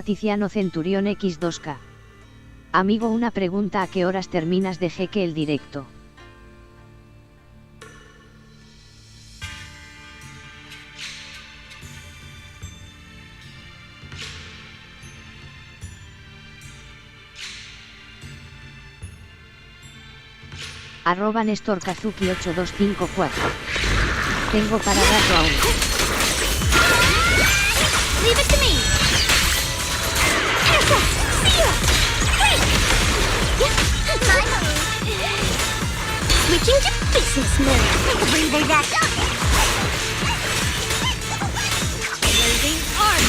A: @Tiziano Centurión X2K. Amigo, una pregunta: ¿a qué horas terminas de jeque el directo? @Nestor Kazuki 8254. Tengo para rato aún.
F: Leave it to me. Switching to business mode. Breathe that up.
E: Blazing arm.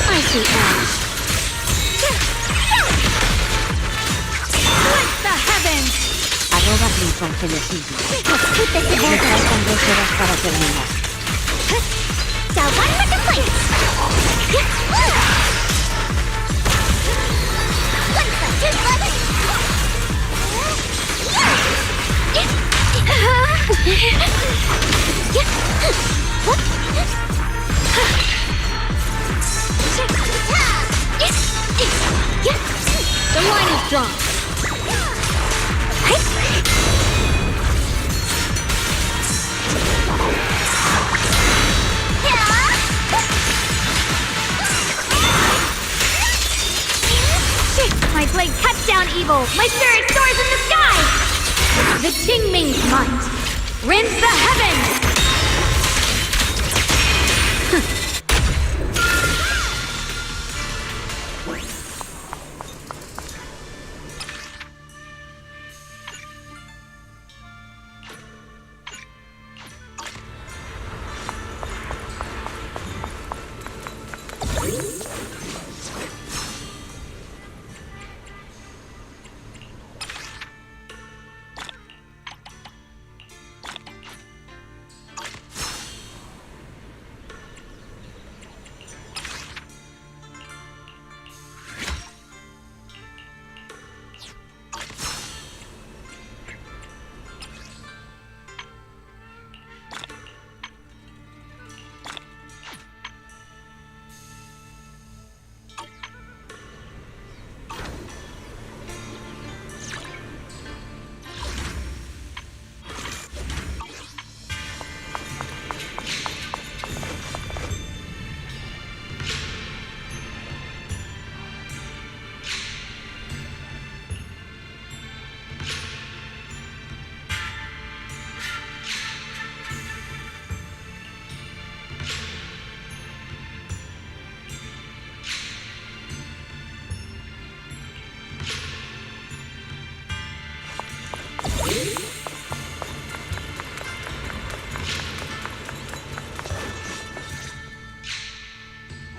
F: I see ash.
E: Split the heavens.
A: @Crimson
F: Let's put this
A: Me
F: together.
A: faltan 2 horas para terminar.
F: Now one for complaints. One for two brothers.
E: strong. My blade cuts down evil! My spirit soars in the sky! The Qingming's might! Rends the heavens!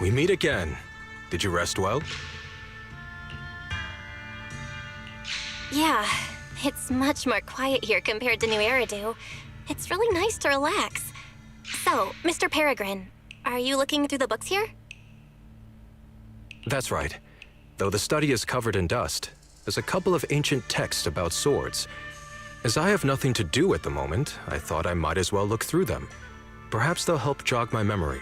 H: We meet again. Did you rest well?
B: Yeah, it's much more quiet here compared to New Eridu. It's really nice to relax. So, Mr. Peregrine, are you looking through the books here?
H: That's right. Though the study is covered in dust, there's a couple of ancient texts about swords. As I have nothing to do at the moment, I thought I might as well look through them. Perhaps they'll help jog my memory.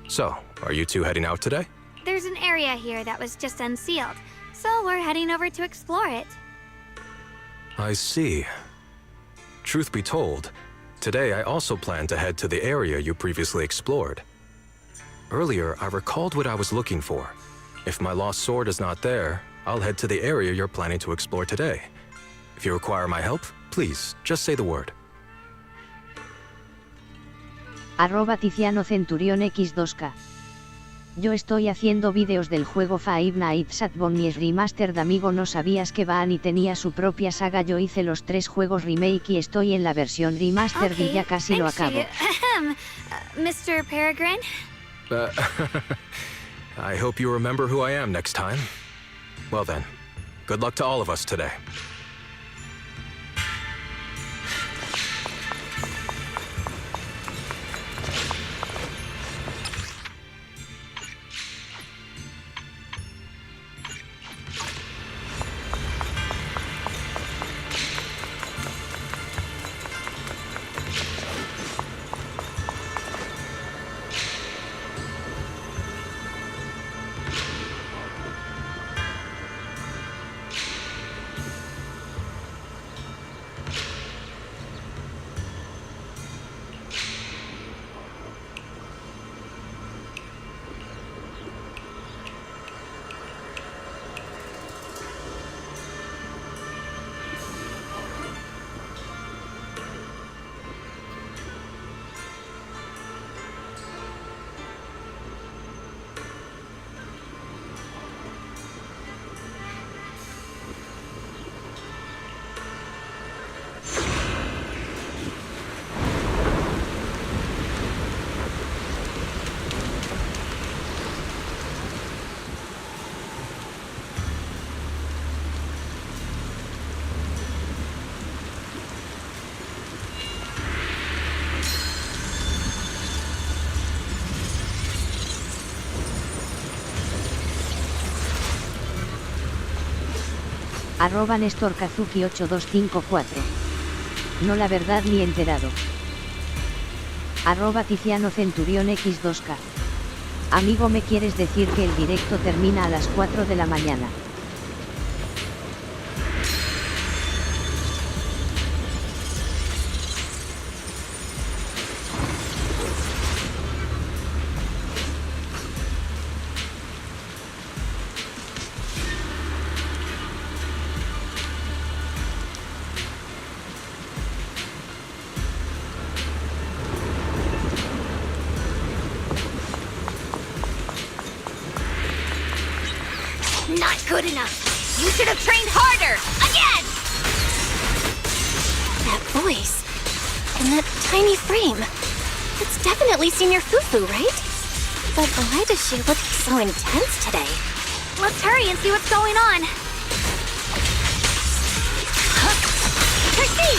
H: So, are you two heading out today?
E: There's an area here that was just unsealed, so we're heading over to explore it.
H: I see. Truth be told, today I also plan to head to the area you previously explored. Earlier, I recalled what I was looking for. If my lost sword is not there, I'll head to the area you're planning to explore today. If you require my help, please, just say the word.
A: @Tiziano Centurión X2K. Yo estoy haciendo vídeos del juego Five Nights at Bonnie's Remastered. Amigo, no sabías que Baani tenía su propia saga. Yo hice los 3 juegos remake y estoy en la versión remastered y ya casi lo acabo.
E: Mr. Peregrine?
H: I hope you remember who I am next time. Well then, good luck to all of us today.
A: @NestorKazuki8254. No, la verdad, ni enterado. @Tiziano Centurión X2K. Amigo, ¿me quieres decir que el directo termina a las 4 de la mañana?
F: good enough. You should have trained harder. Again!
B: That voice. In that tiny frame. It's definitely Senior Fufu, right? But why does she look so intense today?
E: Let's hurry and see what's going on.
F: Percy!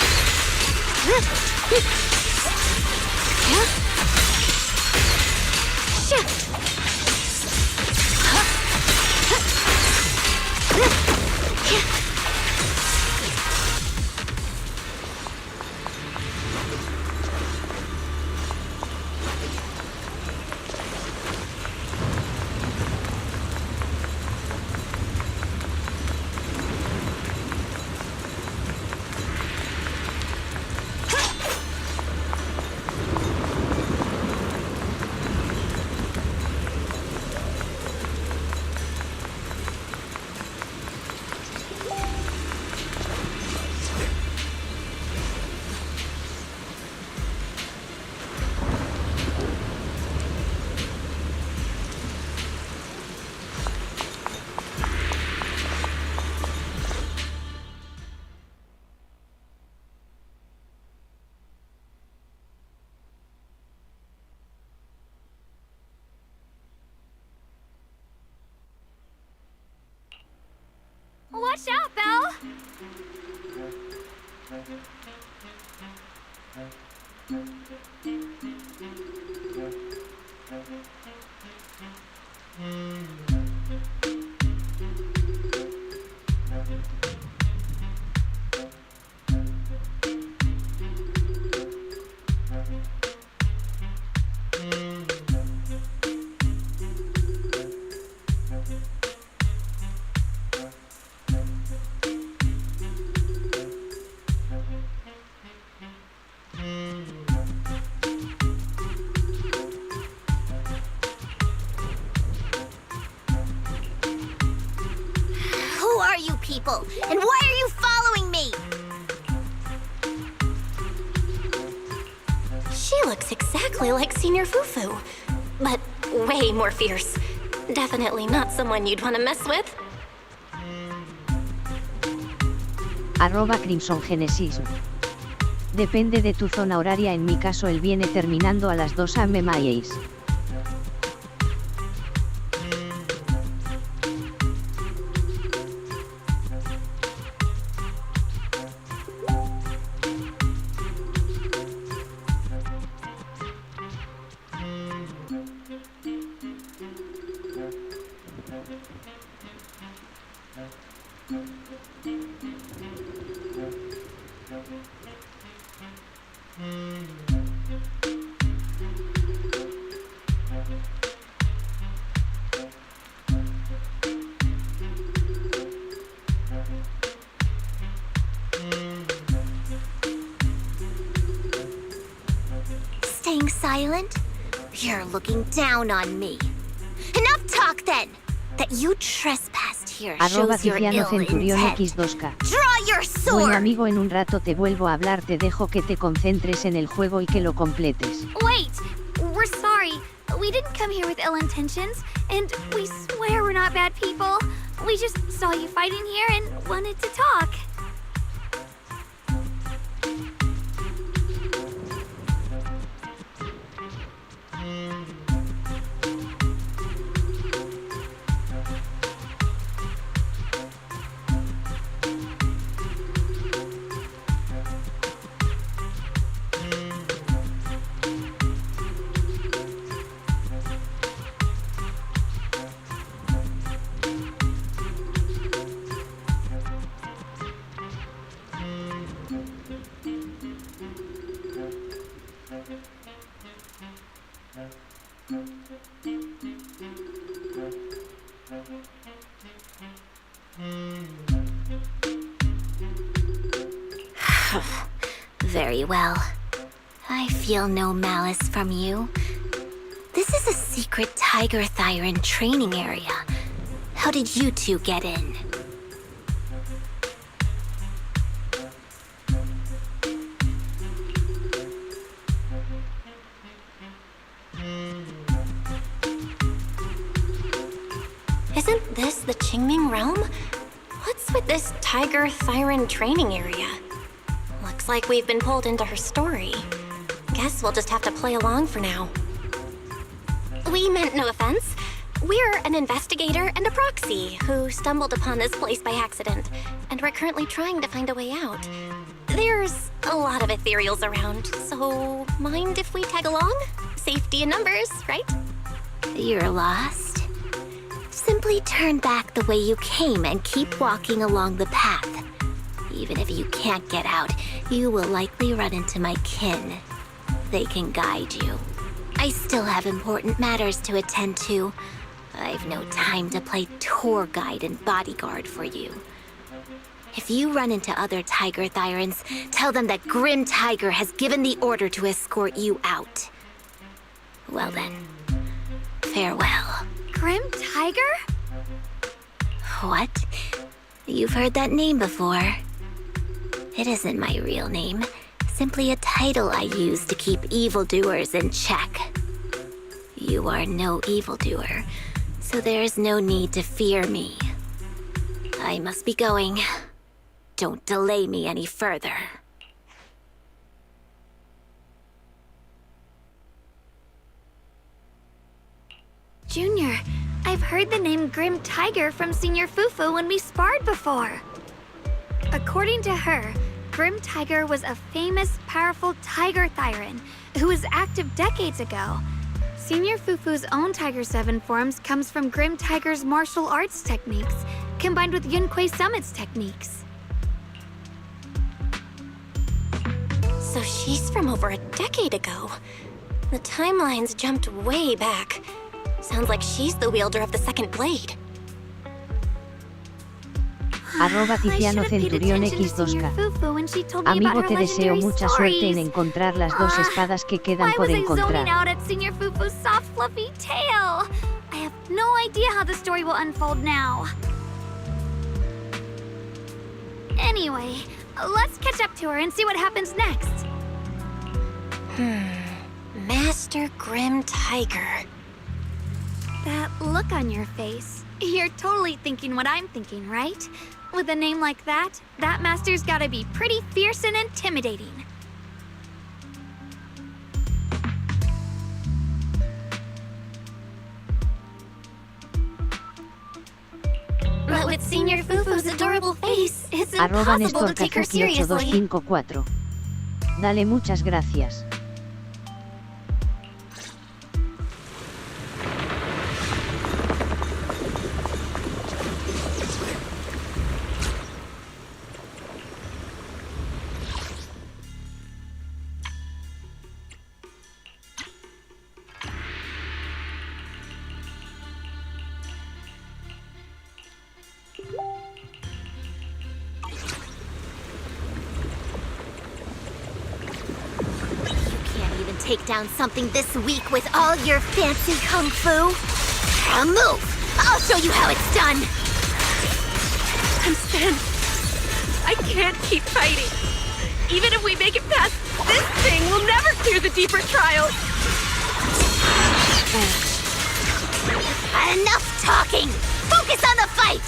E: Watch out, Belle!
F: Who are you people? And why are you following me?
B: She looks exactly like Senior Fufu. But way more fierce. Definitely not someone you'd want to mess with.
A: @CrimsonGenesis. Depende de tu zona horaria, en mi caso él viene terminando a las 2 am.
F: Staying silent? You're looking down on me. Enough talk then! That you trespassed here shows your ill intent.
A: X2K.
F: Draw your
A: Bueno
F: sword!
A: amigo, en un rato te vuelvo a hablar, te dejo que te concentres en el juego y que lo completes.
E: Wait! We're sorry. We didn't come here with ill intentions, and we swear we're not bad people. We just saw you fighting here and wanted to talk.
F: Very well. I feel no malice from you. This is a secret Tiger Thyron training area. How did you two get in?
B: Isn't this the Qingming realm? with this Tiger Thyron training area? Looks like we've been pulled into her story. Guess we'll just have to play along for now. We meant no offense. We're an investigator and a proxy who stumbled upon this place by accident, and we're currently trying to find a way out. There's a lot of ethereals around, so mind if we tag along? Safety in numbers, right?
F: You're lost? Simply turn back the way you came and keep walking along the path. Even if you can't get out, you will likely run into my kin. They can guide you. I still have important matters to attend to. I've no time to play tour guide and bodyguard for you. If you run into other Tiger Thyrans, tell them that Grim Tiger has given the order to escort you out. Well then, farewell.
E: Grim Tiger?
F: What? You've heard that name before. It isn't my real name, simply a title I use to keep evildoers in check. You are no evildoer, so there is no need to fear me. I must be going. Don't delay me any further.
E: Junior, I've heard the name Grim Tiger from Senior Fufu when we sparred before. According to her, Grim Tiger was a famous, powerful Tiger Thyran who was active decades ago. Senior Fufu's own Tiger 7 forms comes from Grim Tiger's martial arts techniques, combined with Yunquei Summit's techniques.
B: So she's from over a decade ago. The timelines jumped way back. Sounds like she's the wielder of the second blade.
A: @Tiziano_Centurión_X2K. Amigo, te deseo mucha suerte en encontrar las dos espadas que quedan por encontrar.
E: Out at Senior Fufu's soft, fluffy tail. I have no idea how the story will unfold now. Anyway, let's catch up to her and see what happens next.
B: Master Grim Tiger.
E: That look on your face. You're totally thinking what I'm thinking, right? With a name like that, that master's gotta be pretty fierce and intimidating.
B: But with Senior Fufu's adorable face, it's impossible to take her seriously.
A: @Nestor_K8254. Dale, muchas gracias.
F: Take down something this weak with all your fancy kung fu? Now move! I'll show you how it's done!
G: I'm spent. I can't keep fighting. Even if we make it past this thing, we'll never clear the deeper trials.
F: Enough talking! Focus on the fight!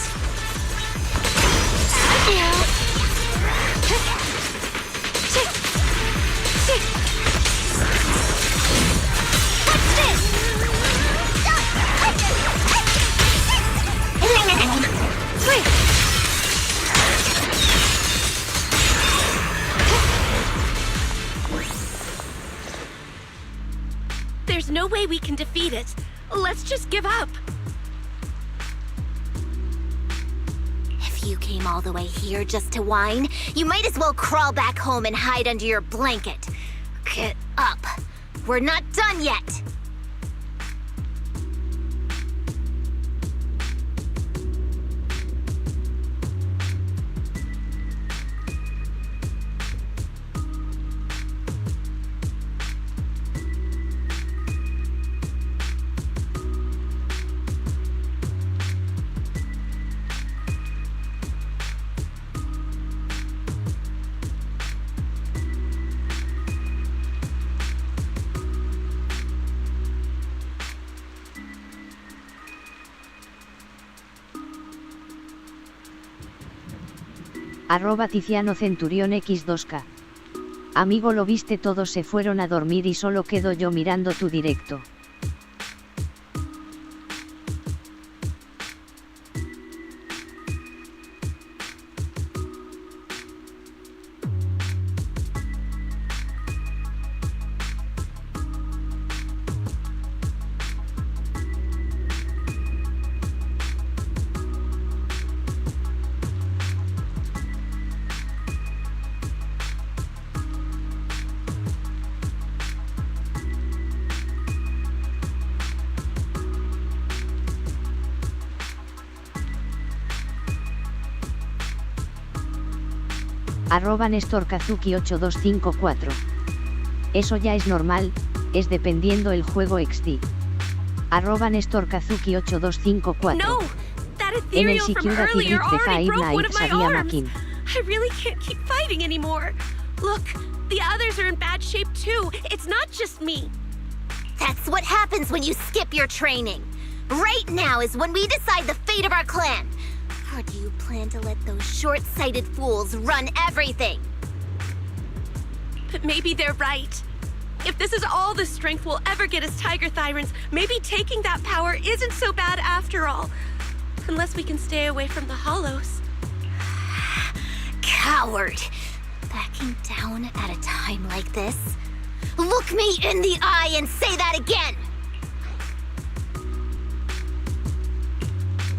G: There's no way we can defeat it. Let's just give up.
F: If you came all the way here just to whine, you might as well crawl back home and hide under your blanket. Get up. We're not done yet.
A: Tiziano Centurión X2K. Amigo, lo viste, todos se fueron a dormir y solo quedo yo mirando tu directo. @NestorKazuki8254. Eso ya es normal, es dependiendo el juego XD. @NestorKazuki8254.
I: No! That
A: En el
I: ethereal from
A: Sikiura
I: earlier
A: Tigrit Deja
I: already broke one
A: Ibna
I: of my
A: Sabia
I: arms!
A: Makin.
I: I really can't keep fighting anymore. Look, the others are in bad shape too. It's not just me.
F: That's what happens when you skip your training. Right now is when we decide the fate of our clan. Or do you plan to let those short-sighted fools run everything?
I: But maybe they're right. If this is all the strength we'll ever get as Tiger Thyrans, maybe taking that power isn't so bad after all. Unless we can stay away from the Hollows.
F: Coward! Backing down at a time like this? Look me in the eye and say that again!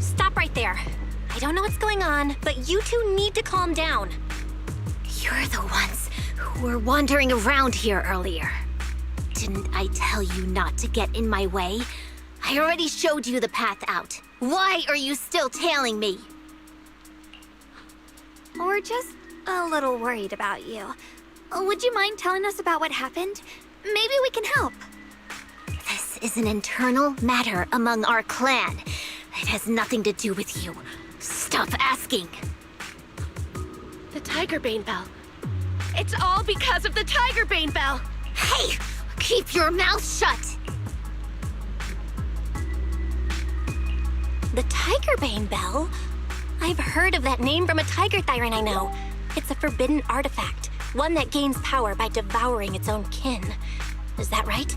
B: Stop right there. I don't know what's going on, but you two need to calm down.
F: You're the ones who were wandering around here earlier. Didn't I tell you not to get in my way? I already showed you the path out. Why are you still tailing me?
E: We're just a little worried about you. Would you mind telling us about what happened? Maybe we can help.
F: This is an internal matter among our clan. It has nothing to do with you. Stop asking.
I: The Tiger Bane Bell. It's all because of the Tiger Bane Bell!
F: Hey! Keep your mouth shut!
B: The Tiger Bane Bell? I've heard of that name from a Tiger Thyran I know. It's a forbidden artifact, one that gains power by devouring its own kin. Is that right?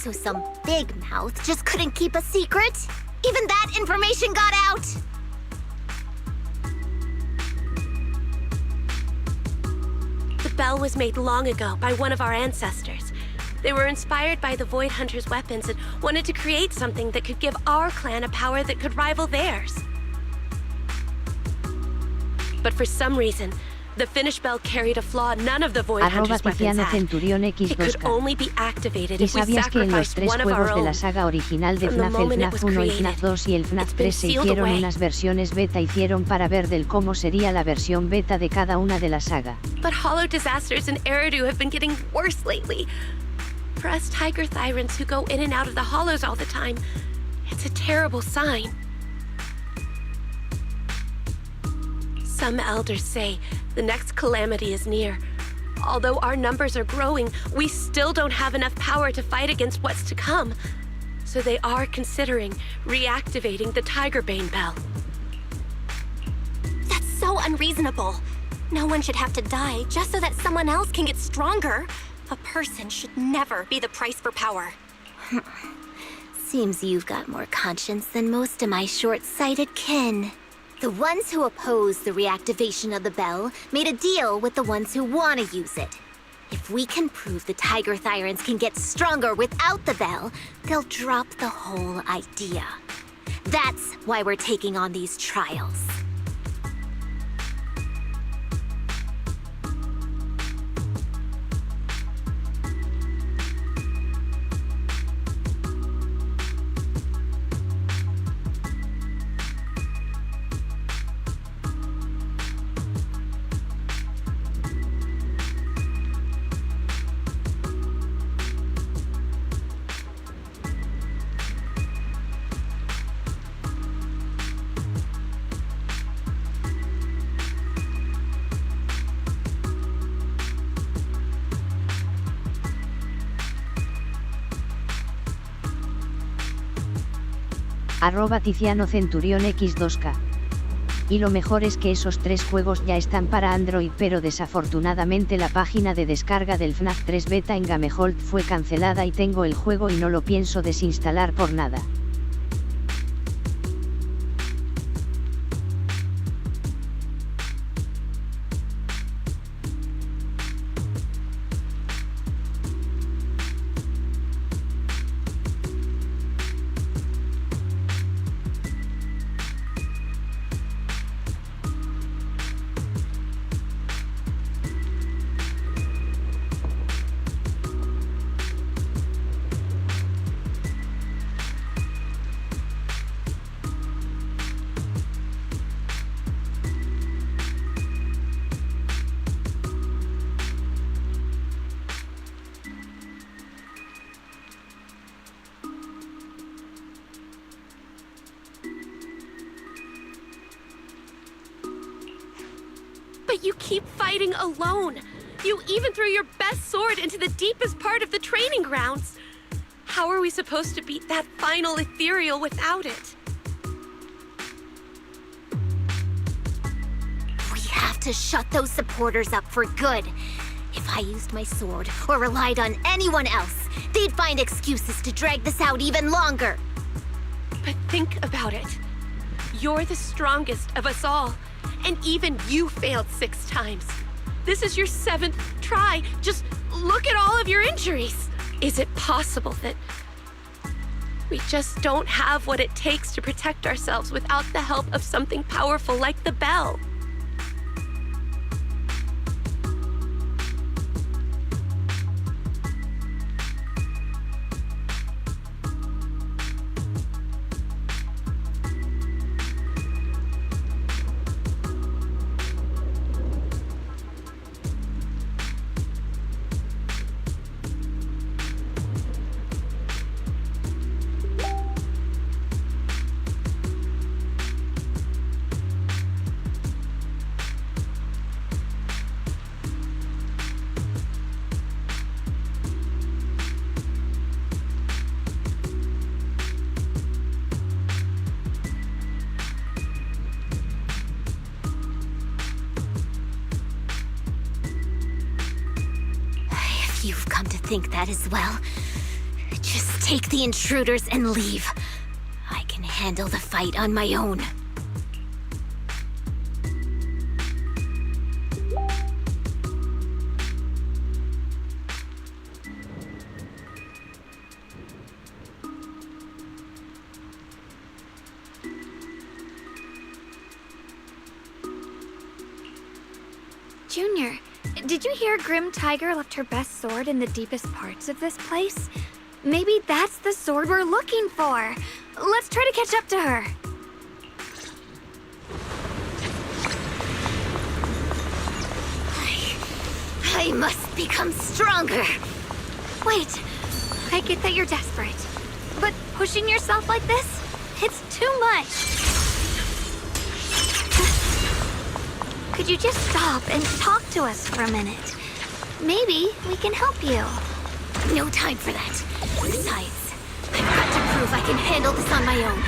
F: So some big mouth just couldn't keep a secret? Even that information got out?
I: The bell was made long ago by one of our ancestors. They were inspired by the Void Hunter's weapons and wanted to create something that could give our clan a power that could rival theirs. But for some reason, the finished bell carried a flaw none of the Void Hunter's weapons
A: Tiziano
I: had.
A: Centurión
I: It could
A: X2K.
I: only be activated
A: ¿Y
I: if we
A: sabías que en los
I: sacrificed
A: tres
I: one of our
A: juegos de la
I: own?
A: saga original de
I: From the
A: FNAF, el
I: moment it
A: FNAF
I: was
A: 1, el
I: created,
A: FNAF 2 y el
I: it's
A: FNAF
I: been
A: 3 se
I: sealed
A: hicieron
I: away.
A: unas versiones beta para ver del cómo sería la versión beta de cada una de la saga?
I: But Hollow disasters in Eridu have been getting worse lately. For us Tiger Thyrans who go in and out of the Hollows all the time, it's a terrible sign. Some elders say the next calamity is near. Although our numbers are growing, we still don't have enough power to fight against what's to come. So they are considering reactivating the Tiger Bane Bell.
B: That's so unreasonable. No one should have to die just so that someone else can get stronger. A person should never be the price for power.
F: Seems you've got more conscience than most of my short-sighted kin. The ones who oppose the reactivation of the bell made a deal with the ones who want to use it. If we can prove the Tiger Thyrans can get stronger without the bell, they'll drop the whole idea. That's why we're taking on these trials.
A: @Tiziano Centurión X2K. Y lo mejor es que esos 3 juegos ya están para Android, pero desafortunadamente la página de descarga del FNAF 3 Beta en Gamehold fue cancelada y tengo el juego y no lo pienso desinstalar por nada.
I: But you keep fighting alone. You even threw your best sword into the deepest part of the training grounds. How are we supposed to beat that final ethereal without it?
F: We have to shut those supporters up for good. If I used my sword or relied on anyone else, they'd find excuses to drag this out even longer.
I: But think about it. You're the strongest of us all, and even you failed 6 times. This is your 7th try. Just look at all of your injuries. Is it possible that we just don't have what it takes to protect ourselves without the help of something powerful like the bell?
F: You've come to think that as well. Just take the intruders and leave. I can handle the fight on my own.
E: Junior, did you hear Grim Tiger left her best sword in the deepest parts of this place? Maybe that's the sword we're looking for. Let's try to catch up to her.
F: I must become stronger.
E: Wait, I get that you're desperate. But pushing yourself like this? It's too much. Could you just stop and talk to us for a minute? Maybe we can help you.
F: No time for that. Besides, I've got to prove I can handle this on my own.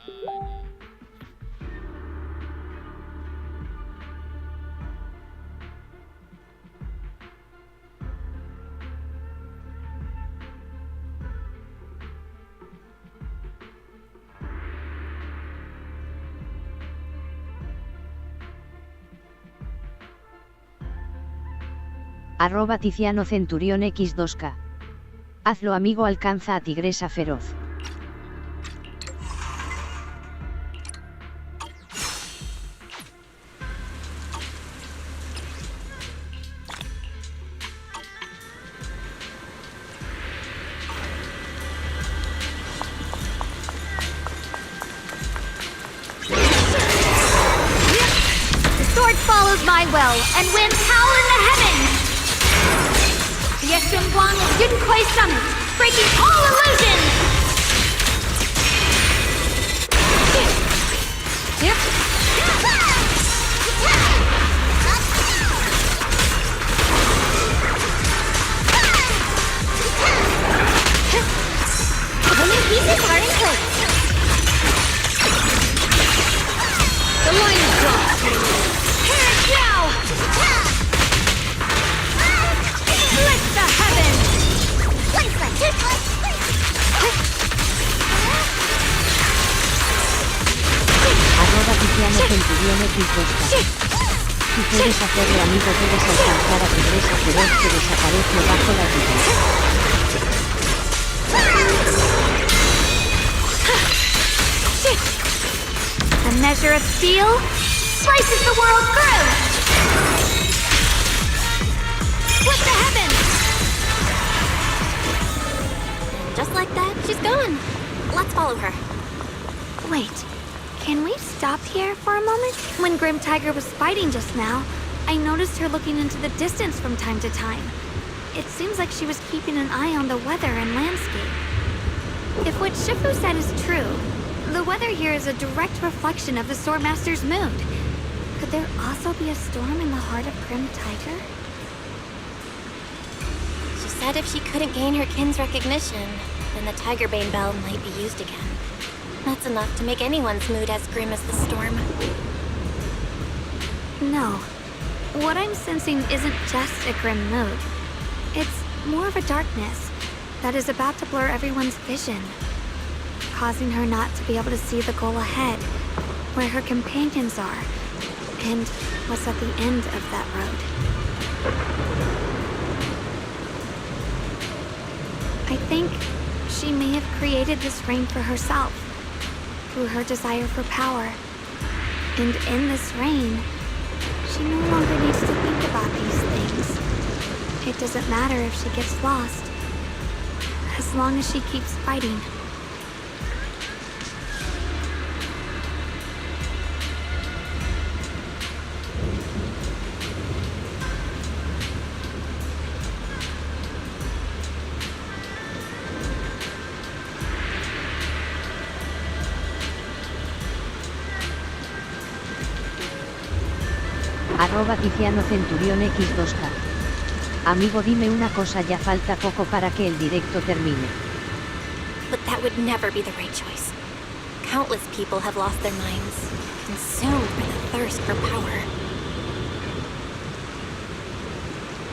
A: @ Tiziano Centurión X2K. Hazlo amigo, alcanza a tigresa feroz.
E: The sword follows my will and wins howl in the heavens! Yeshunguang Yunkoi Summit, breaking all illusions!
F: The new pieces are in place.
E: The line is drawn. Here it now! Split the heavens!
A: @ Tiziano Centurión X2K. Si puedes hacerlo amigo, puedes alcanzar a tigresa feroz que desaparece bajo la lluvia.
E: A measure of steel slices the world through! Split the heavens!
B: Just like that, she's gone. Let's follow her.
E: Wait, can we stop here for a moment? When Grim Tiger was fighting just now, I noticed her looking into the distance from time to time. It seems like she was keeping an eye on the weather and landscape. If what Shifu said is true, the weather here is a direct reflection of the Swordmaster's mood. Could there also be a storm in the heart of Grim Tiger?
B: She said if she couldn't gain her kin's recognition, then the Tigerbane Bell might be used again. That's enough to make anyone's mood as grim as the storm.
E: No. What I'm sensing isn't just a grim mood. It's more of a darkness that is about to blur everyone's vision, causing her not to be able to see the goal ahead, where her companions are, and what's at the end of that road. I think she may have created this rain for herself, through her desire for power. And in this rain, she no longer needs to think about these things. It doesn't matter if she gets lost, as long as she keeps fighting.
A: @ Tiziano Centurión X2K. Amigo, dime una cosa, ya falta poco para que el directo termine.
B: But that would never be the right choice. Countless people have lost their minds, consumed by the thirst for power.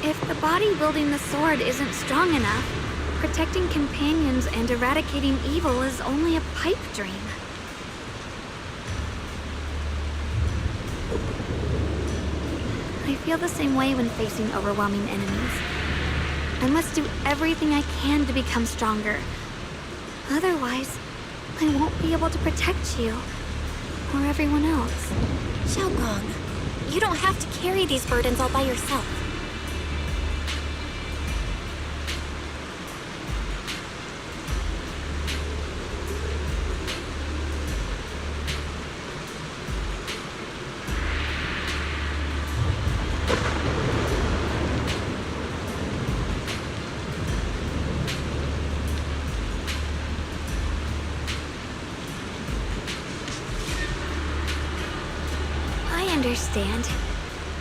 E: If the body wielding the sword isn't strong enough, protecting companions and eradicating evil is only a pipe dream. I feel the same way when facing overwhelming enemies. I must do everything I can to become stronger. Otherwise, I won't be able to protect you, or everyone else.
B: Xiaogong, you don't have to carry these burdens all by yourself.
E: Understand.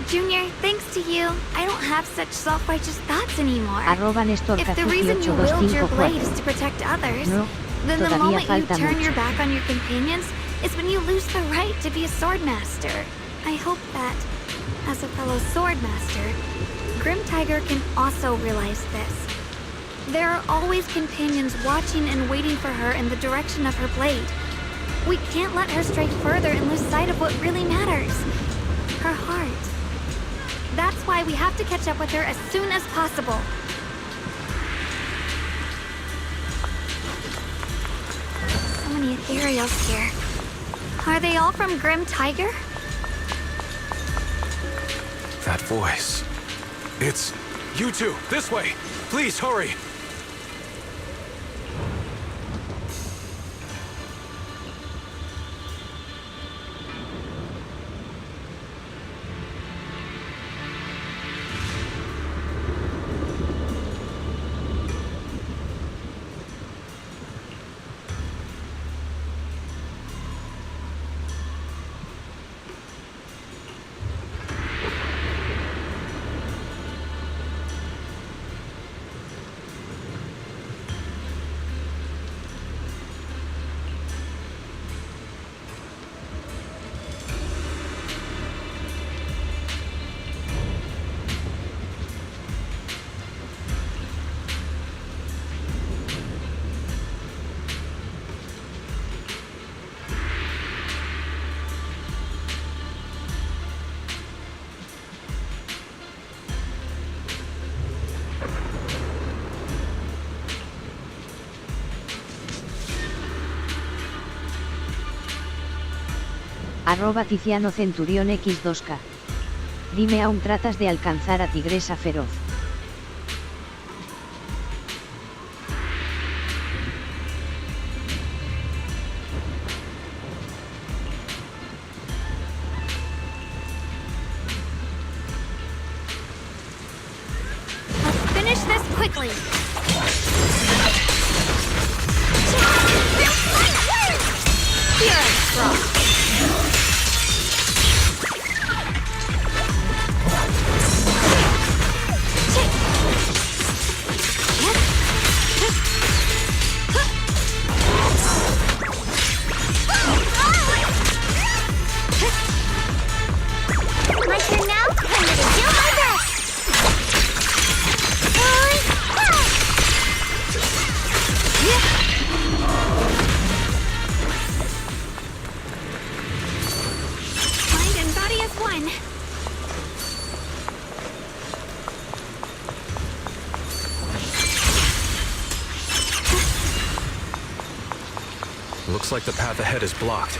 E: Junior, thanks to you, I don't have such self-righteous thoughts anymore.
A: @ Néstor
E: If the reason you wield your blade is to
A: 4.
E: protect others,
A: No,
E: Then the
A: Todavía
E: moment you
A: falta
E: turn your
A: mucho.
E: back on your companions is when you lose the right to be a swordmaster. I hope that, as a fellow swordmaster, Grim Tiger can also realize this. There are always companions watching and waiting for her in the direction of her blade. We can't let her stray further and lose sight of what really matters. Her heart. That's why we have to catch up with her as soon as possible. So many ethereals here. Are they all from Grim Tiger?
H: That voice. It's... You two, this way! Please, hurry!
A: @Tiziano Centurión X2K. Dime, ¿aún tratas de alcanzar a Tigresa Feroz?
E: Let's finish this quickly. Here I'm strong.
F: My turn now? I'm gonna do my best!
E: Mind and body as one.
H: Looks like the path ahead is blocked.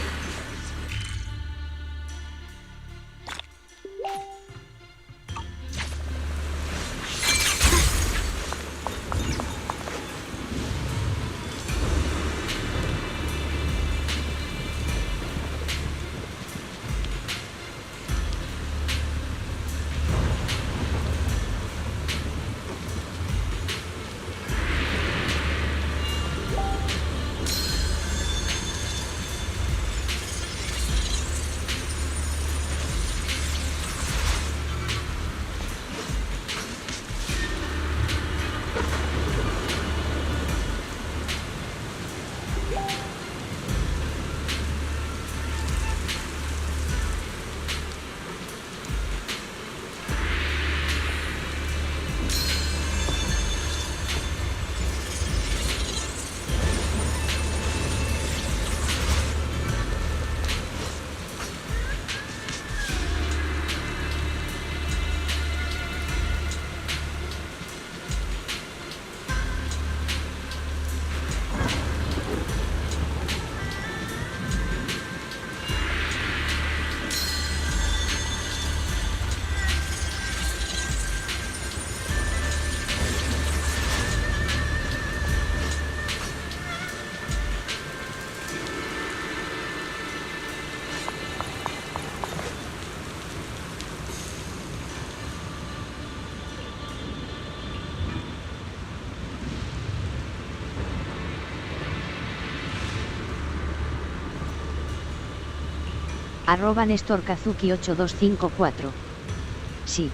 A: @NestorKazuki8254. Sí.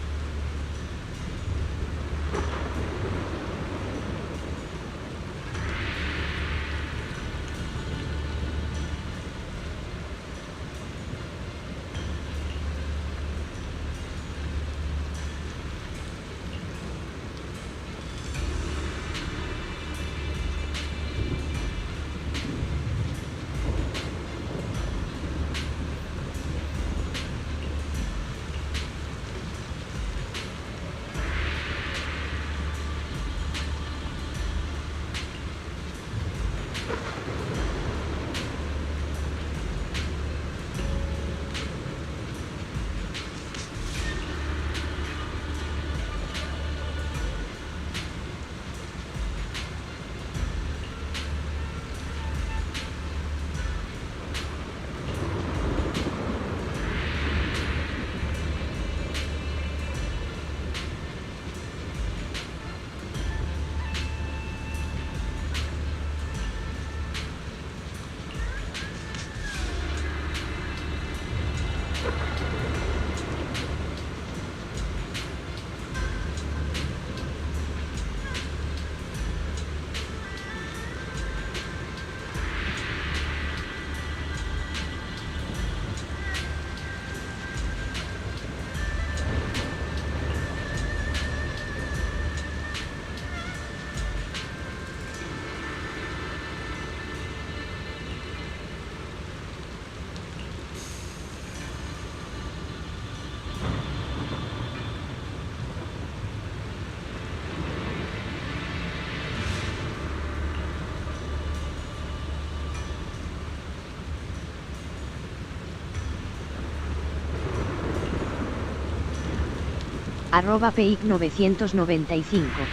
A: @pic995.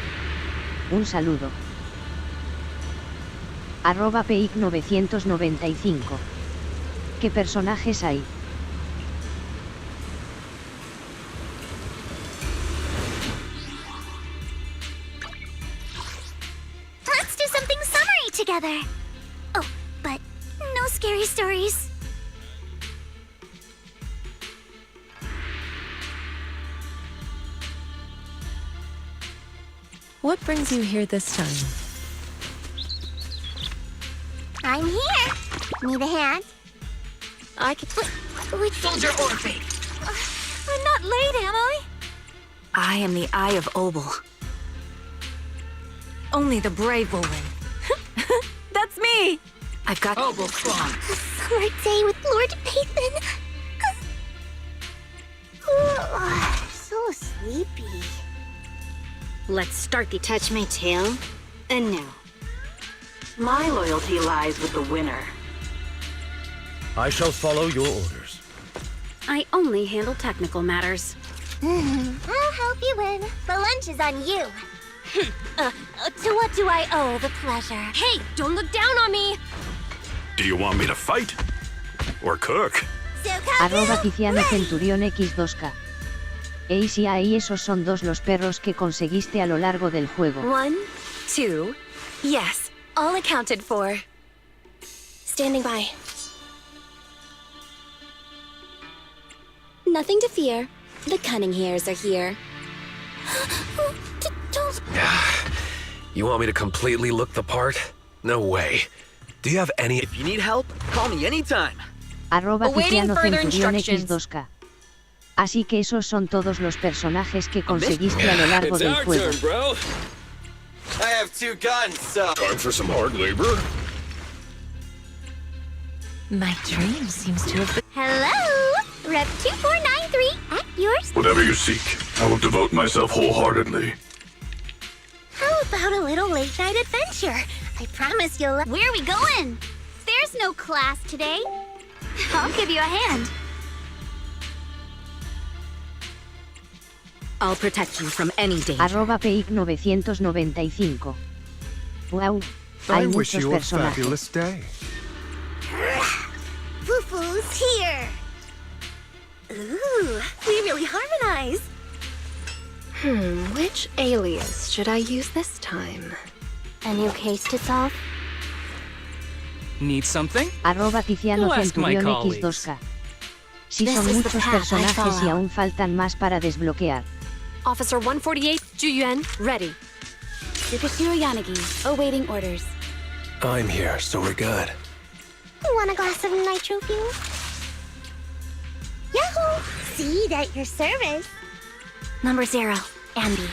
A: Un saludo. @pic995. ¿Qué personajes hay?
F: Let's do something summery together. Oh, but no scary stories.
G: What brings you here this time?
F: I'm here. Need a hand?
G: I can...
F: Soldier or fake? I'm not late, am I?
J: I am the Eye of Obel. Only the brave will win. That's me! I've got Obel Spawn.
F: A summer day with Lord Pathan. So sleepy.
J: Let's start the touch my tail. And now. My loyalty lies with the winner.
K: I shall follow your orders.
J: I only handle technical matters.
F: I'll help you win. The lunch is on you. To what do I owe the pleasure?
J: Hey, don't look down on me!
C: Do you want me to fight? Or cook?
A: @Tiziano Centurión X2K. Y ahí esos son los perros que conseguiste a lo largo del juego.
I: 1, 2, yes, all accounted for. Standing by. Nothing to fear. The cunning hairs are here.
F: Don't.
K: You want me to completely look the part? No way. Do you have any...
L: If you need help, call me anytime.
A: @Tiziano Centurión X2K. Así que esos son todos los personajes que conseguiste a lo largo del juego.
L: Bro. I have 2 guns, so...
D: Time for some hard labor?
G: My dream seems to have been...
F: Hello, Rep 2493 at yours.
D: Whatever you seek, I will devote myself wholeheartedly.
F: How about a little late night adventure? I promise you'll. Where are we going? There's no class today. I'll give you a hand.
J: I'll protect you from any danger.
A: @pic995. Wow, hay muchos personajes.
K: day.
F: Foo-foo's here. Ooh, we really harmonize.
I: Which alias should I use this time?
F: A new case to solve?
L: Need something?
A: @Tiziano
L: Go ask my
A: Centurión
L: colleagues.
A: X2K. Sí,
F: This
A: son
F: is the
A: muchos
F: path I
A: personajes y
F: follow.
A: aún faltan más para desbloquear.
I: Officer 148, Juyuan, ready.
J: Yukishiro Yanagi, awaiting orders.
K: I'm here, so we're good.
F: Want a glass of nitro fuel? Yahoo! See, at your service.
J: Number 0, Andy.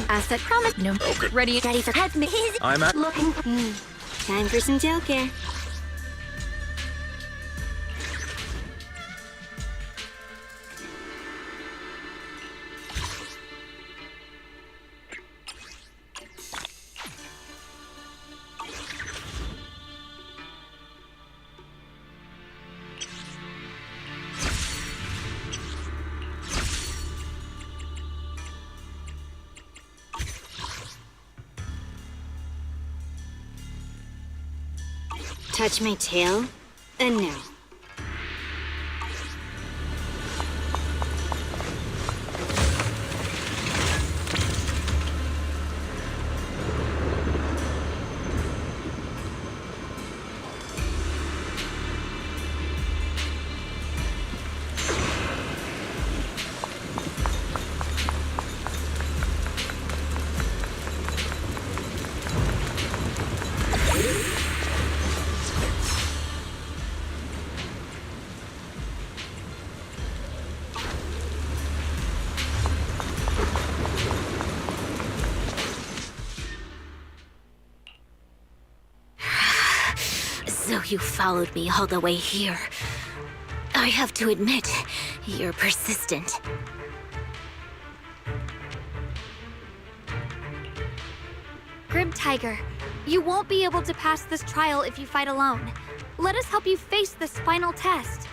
J: Asset promise. No.
D: Okay.
J: Ready for head me.
K: I'm at...
J: Looking. Time for some joker. Touch my tail, and now. So you followed me all the way here. I have to admit, you're persistent.
E: Grib Tiger, you won't be able to pass this trial if you fight alone. Let us help you face this final test.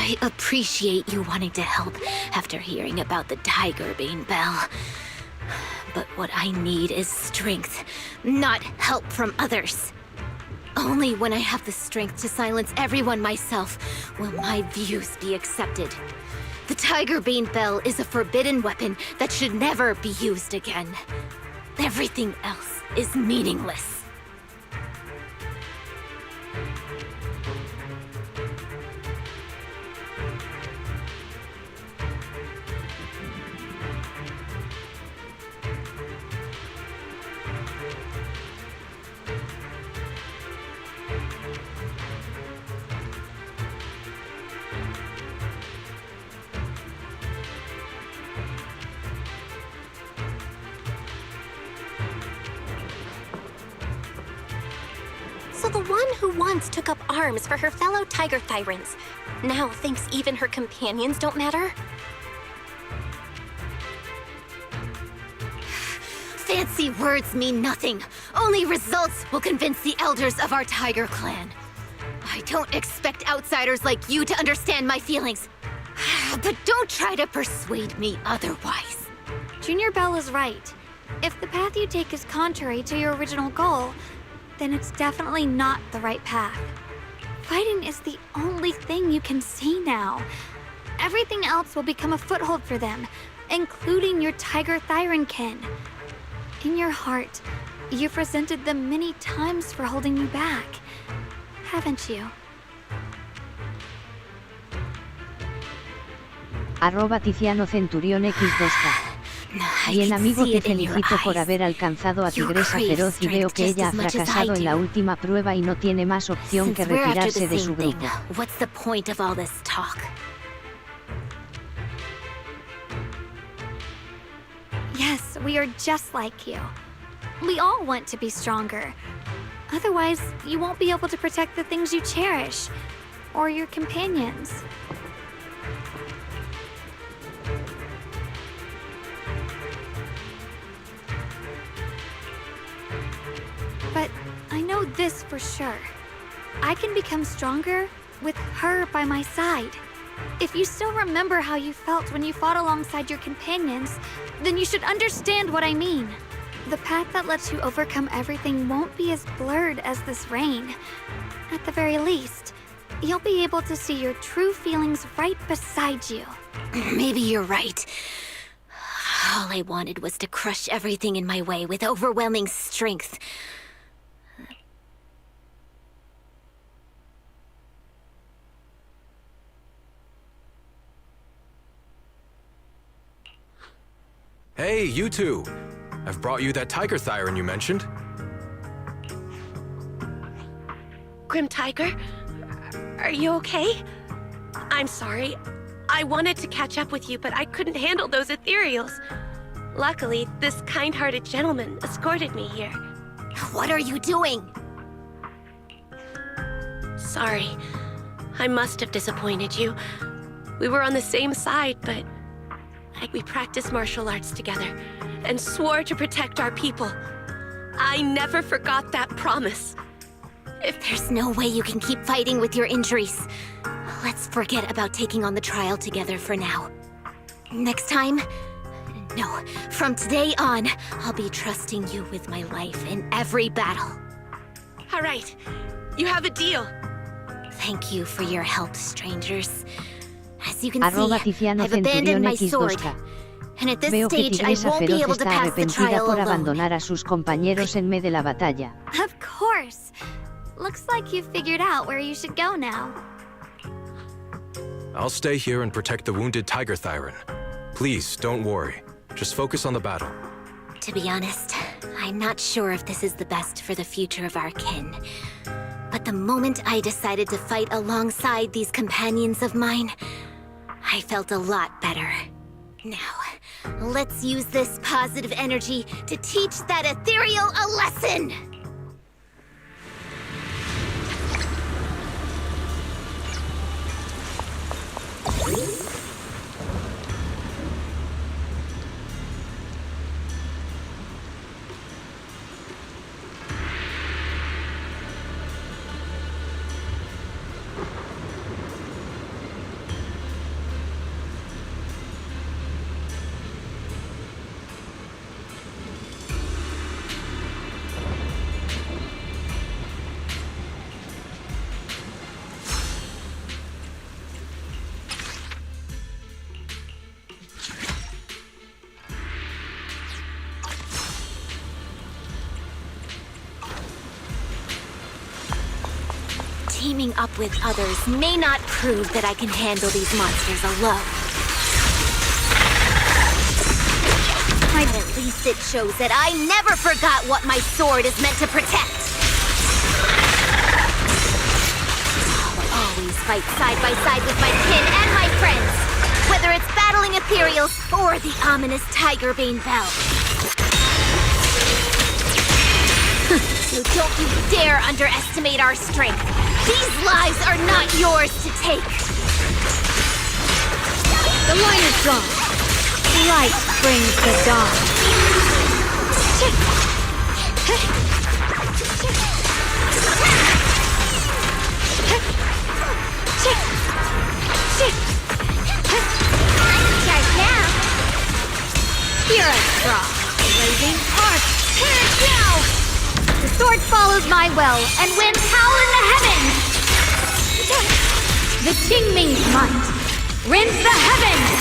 F: I appreciate you wanting to help after hearing about the Tiger Bane Bell. But what I need is strength, not help from others. Only when I have the strength to silence everyone myself will my views be accepted. The Tiger Bane Bell is a forbidden weapon that should never be used again. Everything else is meaningless.
B: So the one who once took up arms for her fellow Tiger Thyrans now thinks even her companions don't matter?
F: Fancy words mean nothing. Only results will convince the elders of our Tiger Clan. I don't expect outsiders like you to understand my feelings. But don't try to persuade me otherwise.
E: Junior Bell is right. If the path you take is contrary to your original goal, then it's definitely not the right path. Fighting is the only thing you can see now. Everything else will become a foothold for them, including your Tiger Thyran kin. In your heart, you've resented them many times for holding you back, haven't you?
A: @Tiziano Centurión X2K. Bien amigo, te felicito por haber alcanzado a Tigresa Feroz y veo que ella ha fracasado en la última prueba y no tiene más opción que retirarse de su grupo.
F: What's the point of all this talk?
E: Yes, we are just like you. We all want to be stronger. Otherwise, you won't be able to protect the things you cherish, or your companions. But I know this for sure. I can become stronger with her by my side. If you still remember how you felt when you fought alongside your companions, then you should understand what I mean. The path that lets you overcome everything won't be as blurred as this rain. At the very least, you'll be able to see your true feelings right beside you.
F: Maybe you're right. All I wanted was to crush everything in my way with overwhelming strength.
H: Hey, you two! I've brought you that Tiger Thyran you mentioned.
I: Grim Tiger, are you okay? I'm sorry. I wanted to catch up with you, but I couldn't handle those ethereals. Luckily, this kind-hearted gentleman escorted me here.
F: What are you doing?
I: Sorry. I must have disappointed you. We were on the same side, but we practiced martial arts together and swore to protect our people. I never forgot that promise.
F: If there's no way you can keep fighting with your injuries, let's forget about taking on the trial together for now. Next time? No, from today on, I'll be trusting you with my life in every battle.
I: All right, you have a deal.
F: Thank you for your help, strangers. As you can see,
A: @Tiziano
F: I've abandoned my sword.
A: X2K.
F: And at this
A: Veo que
F: stage, I
A: Tigresa
F: won't be
A: Feroz
F: able to
A: está
F: pass the
A: arrepentida
F: trial
A: por
F: alone.
A: abandonar a sus compañeros en medio de la batalla.
E: Of course. Looks like you've figured out where you should go now.
H: I'll stay here and protect the wounded Tiger Thyran. Please, don't worry. Just focus on the battle.
F: To be honest, I'm not sure if this is the best for the future of our kin. But the moment I decided to fight alongside these companions of mine, I felt a lot better. Now, let's use this positive energy to teach that ethereal a lesson! teaming up with others may not prove that I can handle these monsters alone. But at least it shows that I never forgot what my sword is meant to protect. I'll always fight side by side with my kin and my friends, whether it's battling ethereals or the ominous Tigerbane Bell. So don't you dare underestimate our strength. These lives are not yours to take.
J: The line is drawn. Light brings the dawn.
F: Charge now.
J: Hear us, Frog. Blazing arc. Tear it down! The sword follows my will and wins howl in the heavens! The Qingming's might rends the heavens!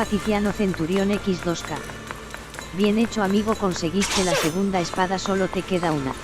A: @Tiziano Centurión X2K. Bien hecho amigo, conseguiste la segunda espada, solo te queda una.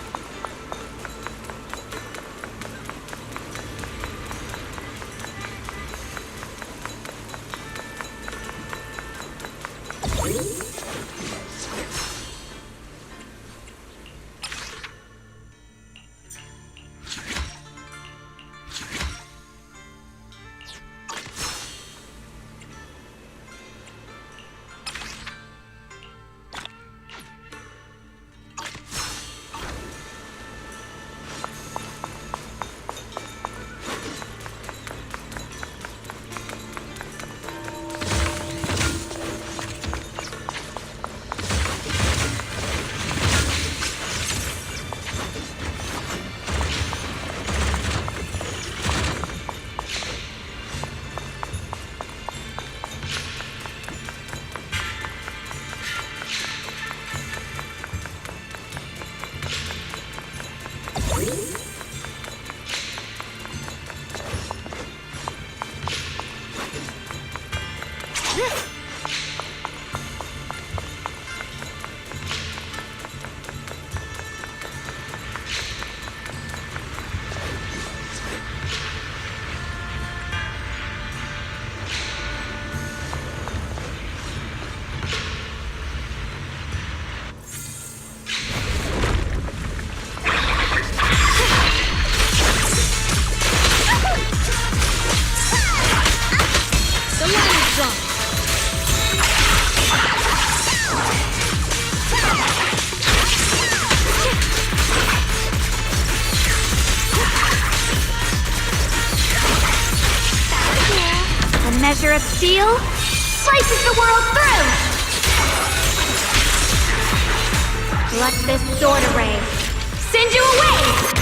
E: measure of steel slices the world through! Let this sword array send you away!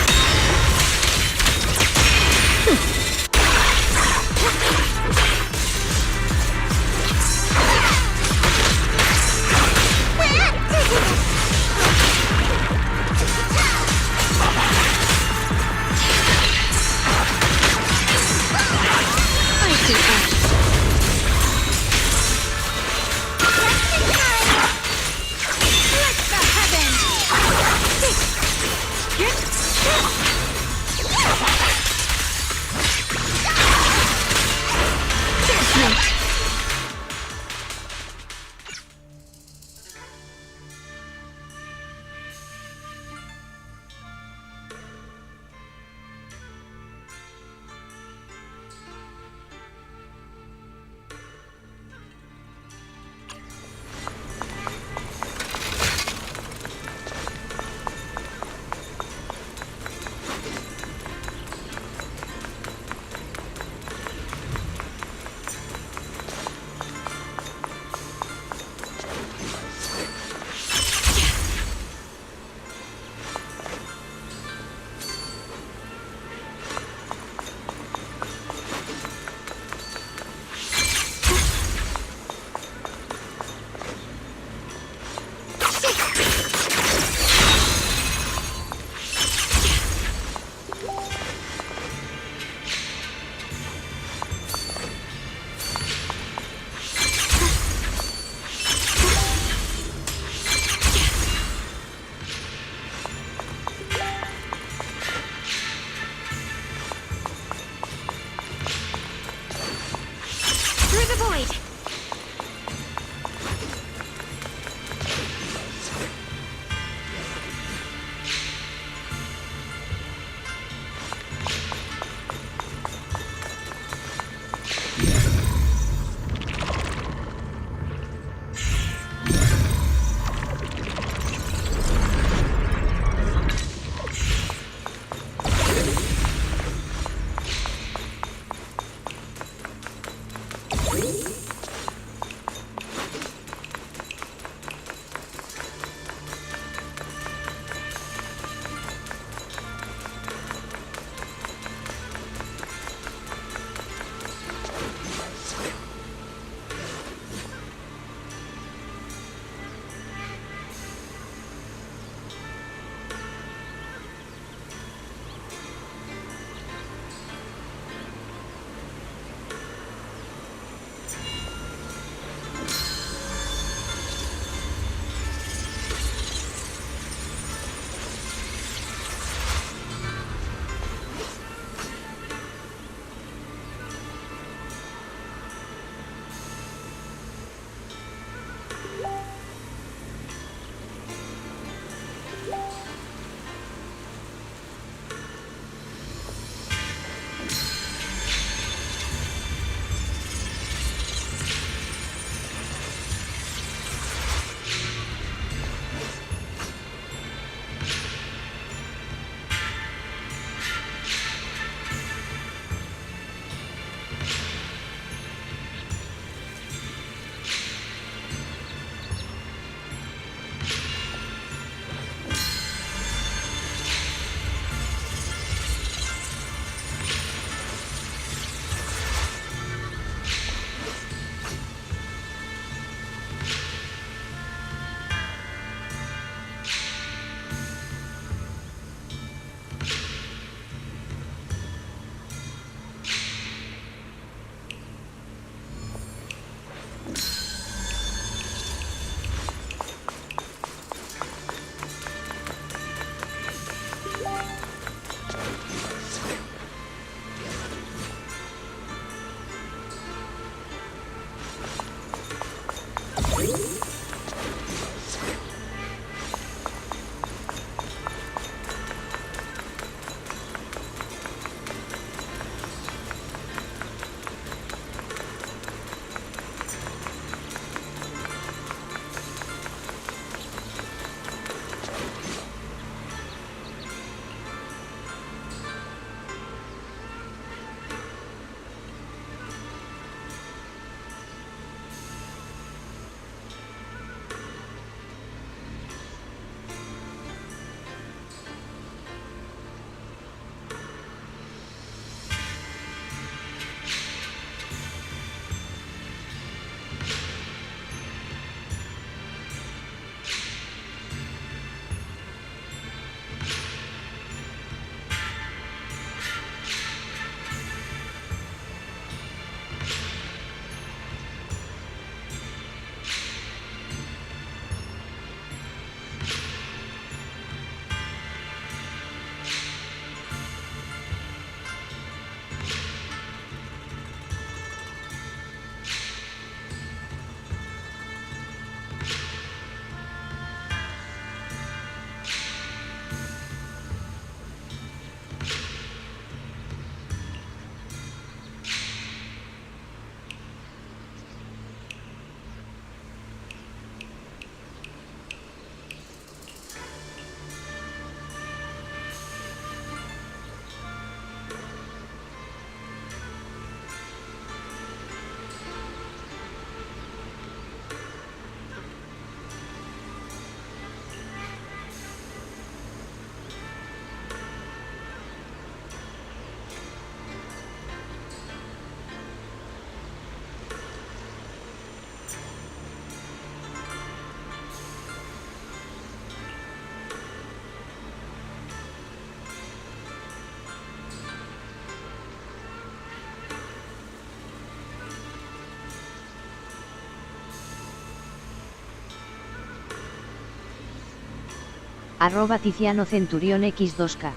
A: Tiziano Centurión X2K.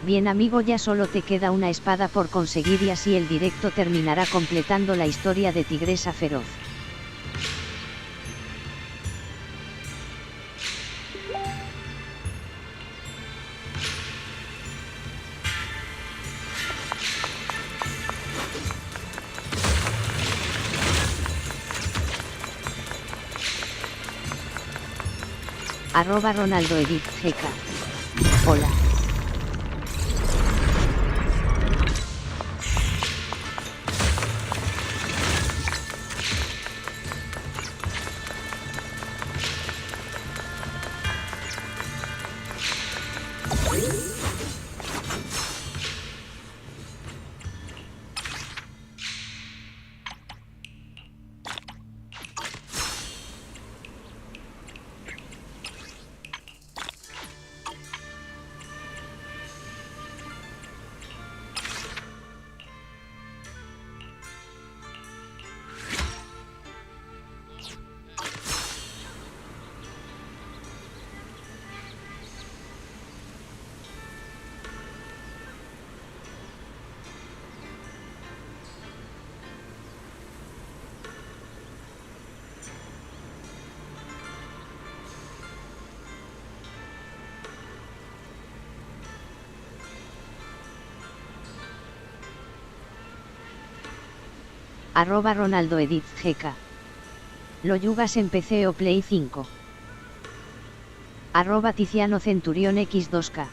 A: Bien amigo, ya solo te queda una espada por conseguir y así el directo terminará completando la historia de Tigresa Feroz. Ronaldo Edith GK. Hola. Ronaldo Edith GK. ¿Lo yugas en PC o Play 5? Tiziano Centurión X2K.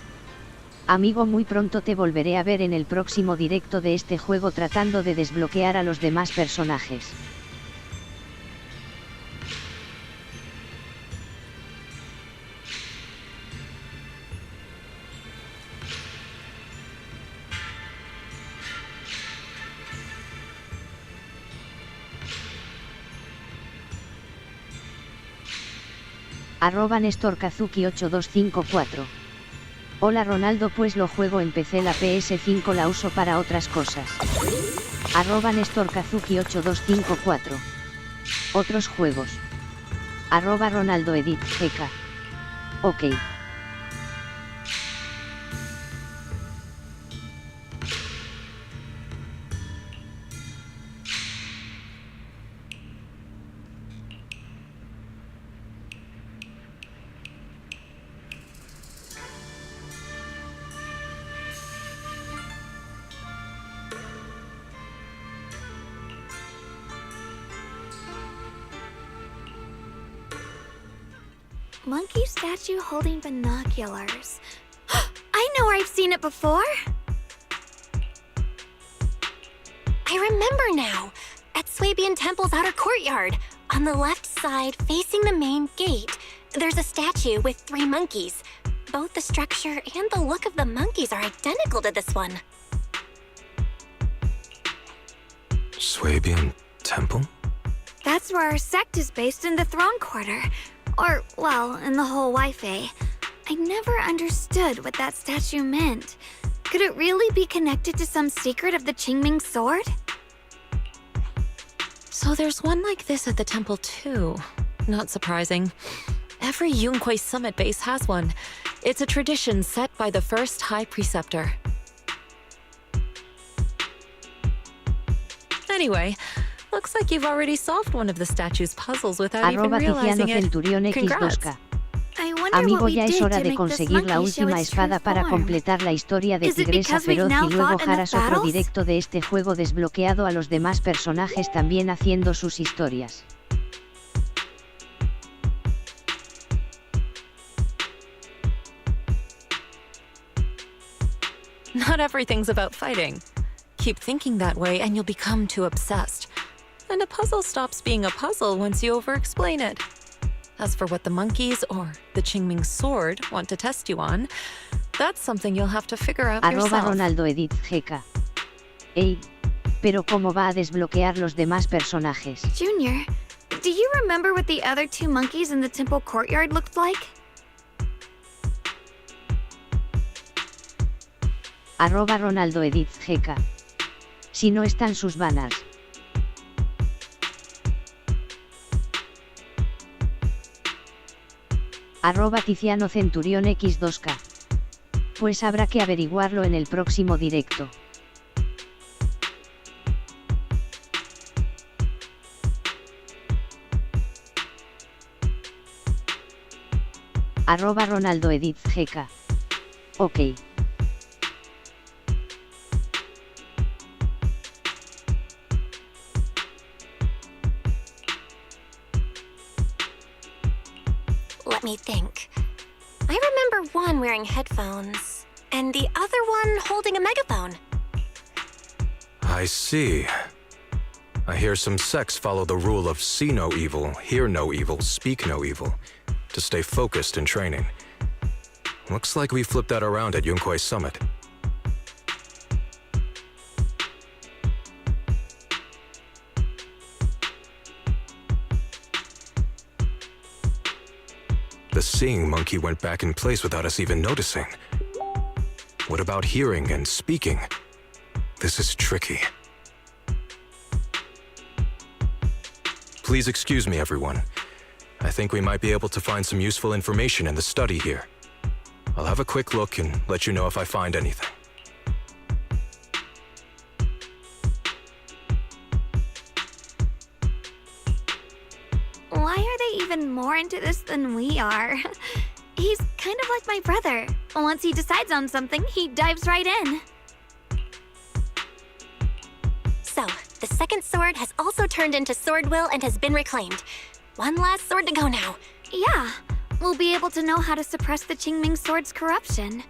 A: Amigo, muy pronto te volveré a ver en el próximo directo de este juego tratando de desbloquear a los demás personajes. Néstor Kazuki 8254. Hola Ronaldo, pues lo juego en PC, la PS5 la uso para otras cosas. Néstor Kazuki 8254. Otros juegos. Ronaldo Edith GK. Ok.
E: Monkey statue holding binoculars. I know where I've seen it before!
B: I remember now! At Swabian Temple's outer courtyard, on the left side facing the main gate, there's a statue with 3 monkeys. Both the structure and the look of the monkeys are identical to this one.
H: Swabian Temple?
E: That's where our sect is based, in the Throne Quarter. Or, well, in the whole Wi-Fi. I never understood what that statue meant. Could it really be connected to some secret of the Qingming sword?
G: So there's one like this at the temple too. Not surprising. Every Yunque summit base has one. It's a tradition set by the first High Preceptor. Anyway, looks like you've already solved one of the statue's puzzles without even realizing it. Congrats.
A: Amigo, ya es hora de conseguir la última espada para completar la historia de Tigresa Feroz y luego harás otro directo de este juego desbloqueado a los demás personajes también haciendo sus historias.
G: Not everything's about fighting. Keep thinking that way and you'll become too obsessed. And a puzzle stops being a puzzle once you over-explain it. As for what the monkeys or the Qingming sword want to test you on, that's something you'll have to figure out yourself.
A: Ronaldo Edith GK. Ey, pero ¿cómo va a desbloquear los demás personajes?
E: Junior, do you remember what the other 2 monkeys in the temple courtyard looked like?
A: Ronaldo Edith GK. Si no están sus banners. Tiziano Centurión X2K. Pues habrá que averiguarlo en el próximo directo. Ronaldo Edith GK. Ok.
B: Let me think. I remember one wearing headphones, and the other one holding a megaphone.
H: I see. I hear some sects follow the rule of see no evil, hear no evil, speak no evil, to stay focused in training. Looks like we flipped that around at Yunquei Summit. The seeing monkey went back in place without us even noticing. What about hearing and speaking? This is tricky. Please excuse me, everyone. I think we might be able to find some useful information in the study here. I'll have a quick look and let you know if I find anything.
E: Why are they even more into this than we are? He's kind of like my brother. Once he decides on something, he dives right in.
B: So, the second sword has also turned into sword will and has been reclaimed. One last sword to go now.
E: Yeah, we'll be able to know how to suppress the Qingming sword's corruption.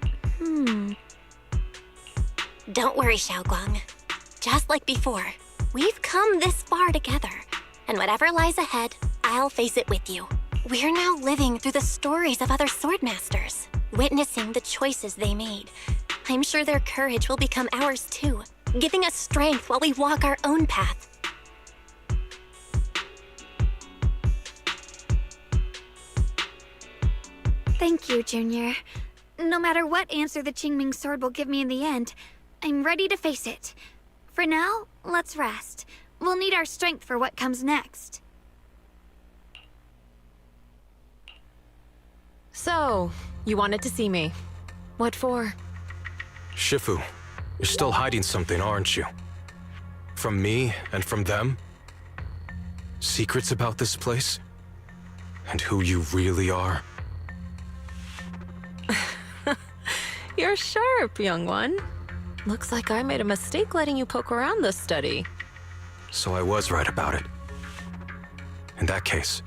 B: Don't worry, Xiaoguang. Just like before, we've come this far together. And whatever lies ahead, I'll face it with you. We're now living through the stories of other swordmasters, witnessing the choices they made. I'm sure their courage will become ours too, giving us strength while we walk our own path.
E: Thank you, Junior. No matter what answer the Qingming sword will give me in the end, I'm ready to face it. For now, let's rest. We'll need our strength for what comes next.
G: So, you wanted to see me. What for?
H: Shifu, you're still hiding something, aren't you? From me and from them? Secrets about this place? And who you really are?
G: You're sharp, young one. Looks like I made a mistake letting you poke around this study.
H: So I was right about it. In that case.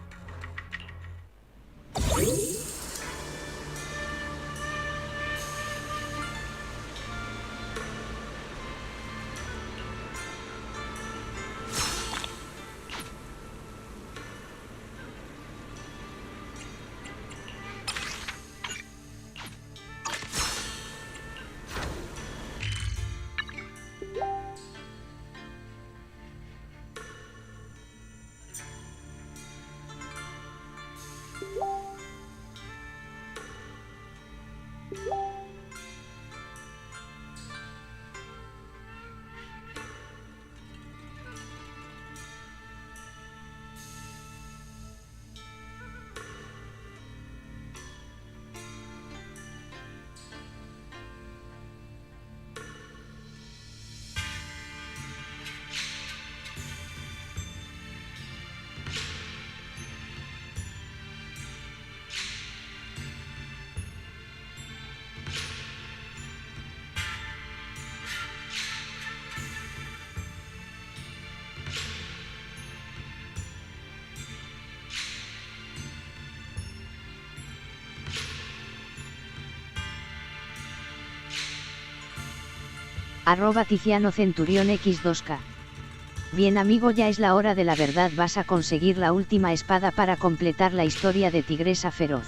A: Tiziano Centurión X2K. Bien amigo, ya es la hora de la verdad, vas a conseguir la última espada para completar la historia de Tigresa Feroz.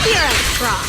J: You're a frog.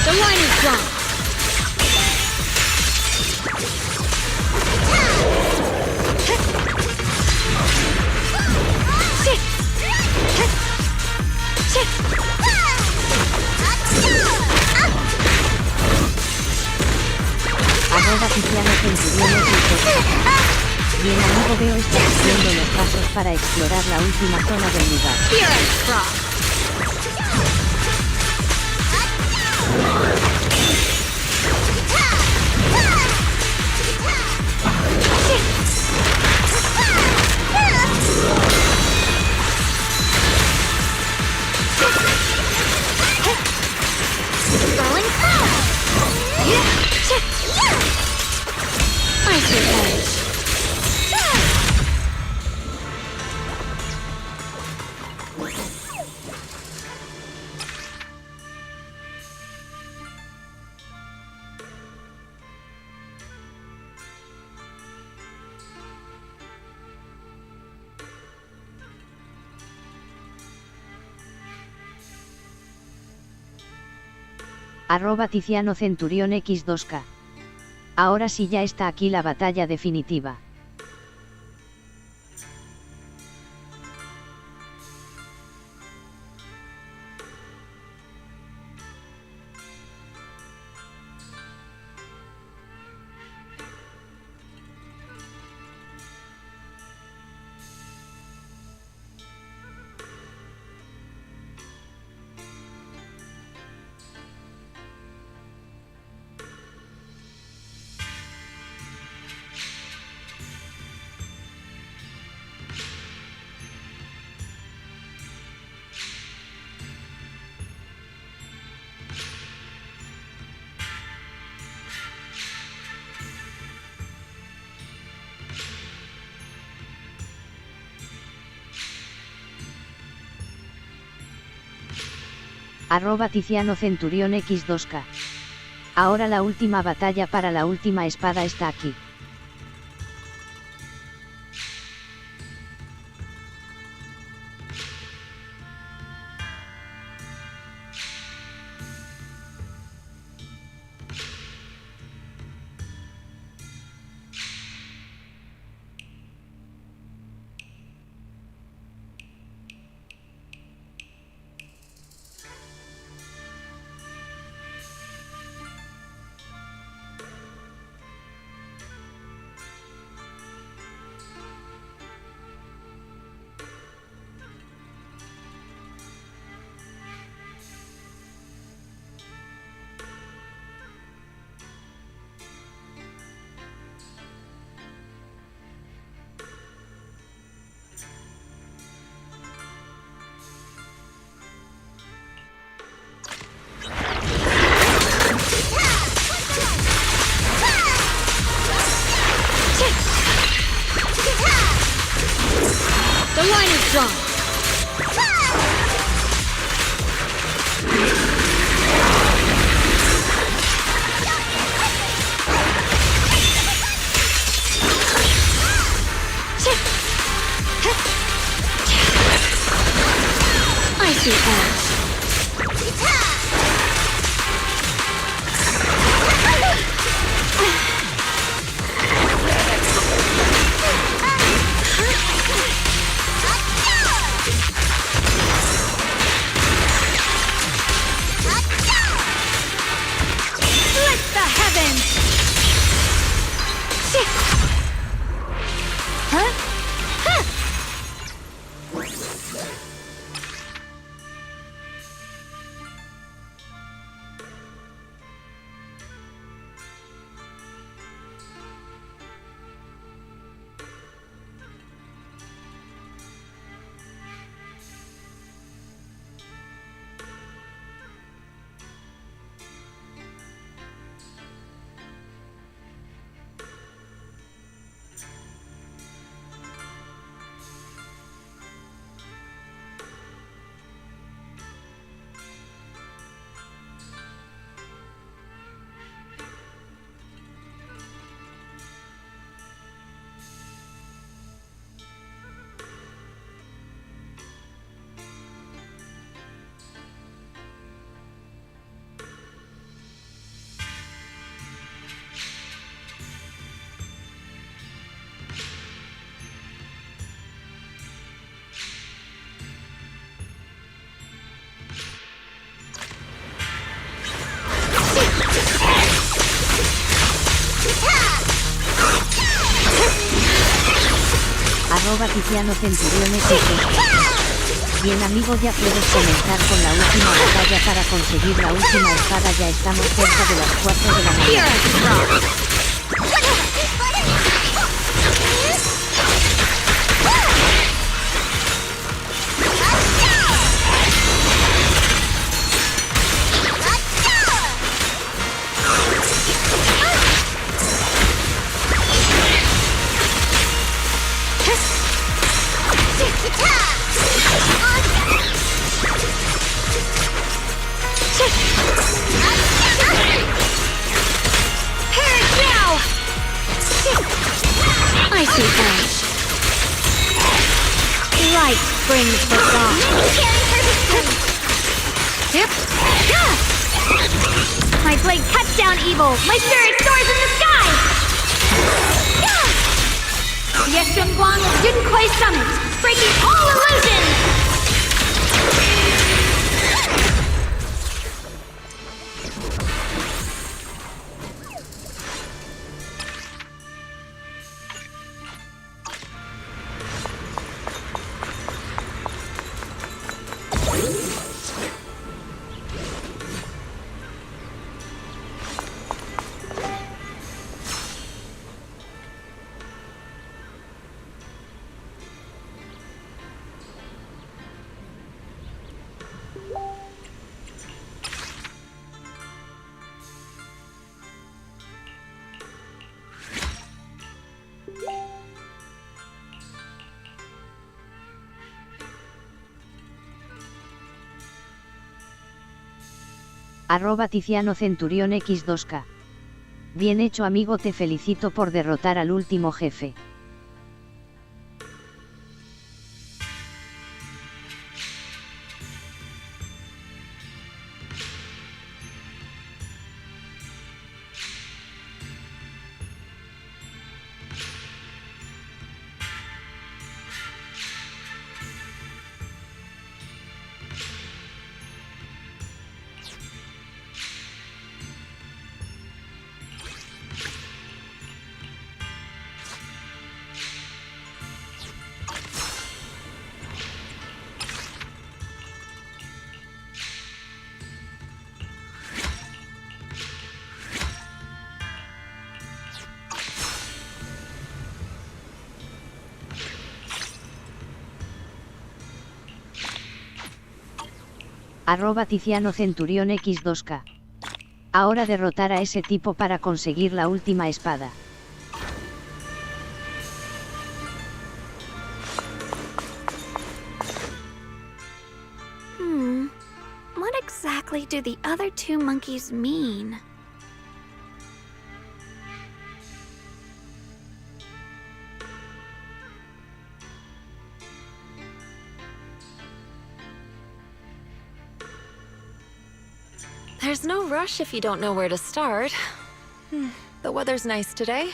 J: The line is drawn.
A: Arroba Tiziano Centuriones y el amigo Veo está haciendo los pasos para explorar la última zona del lugar.
J: You're a frog.
A: Ice revenge. Arroba Tiziano Centurión X2K. Ahora sí ya está aquí la batalla definitiva. Arroba Tiziano Centurión X2K. Ahora la última batalla para la última espada está aquí. Tiziano Centurión X. Bien amigo, ya puedes comenzar con la última batalla para conseguir la última espada. Ya estamos cerca de las 4 de la mañana.
J: I see edge. Light brings the dawn. My blade cuts down evil. My spirit soars in the sky. Yeshun Guang of Junkwei Summit, breaking all illusions.
A: Tiziano Centurión X2K. Bien hecho amigo, te felicito por derrotar al último jefe. Tiziano Centurión X2K. Ahora derrotar a ese tipo para conseguir la última espada.
E: What exactly do the other two monkeys mean?
G: There's no rush if you don't know where to start. The weather's nice today.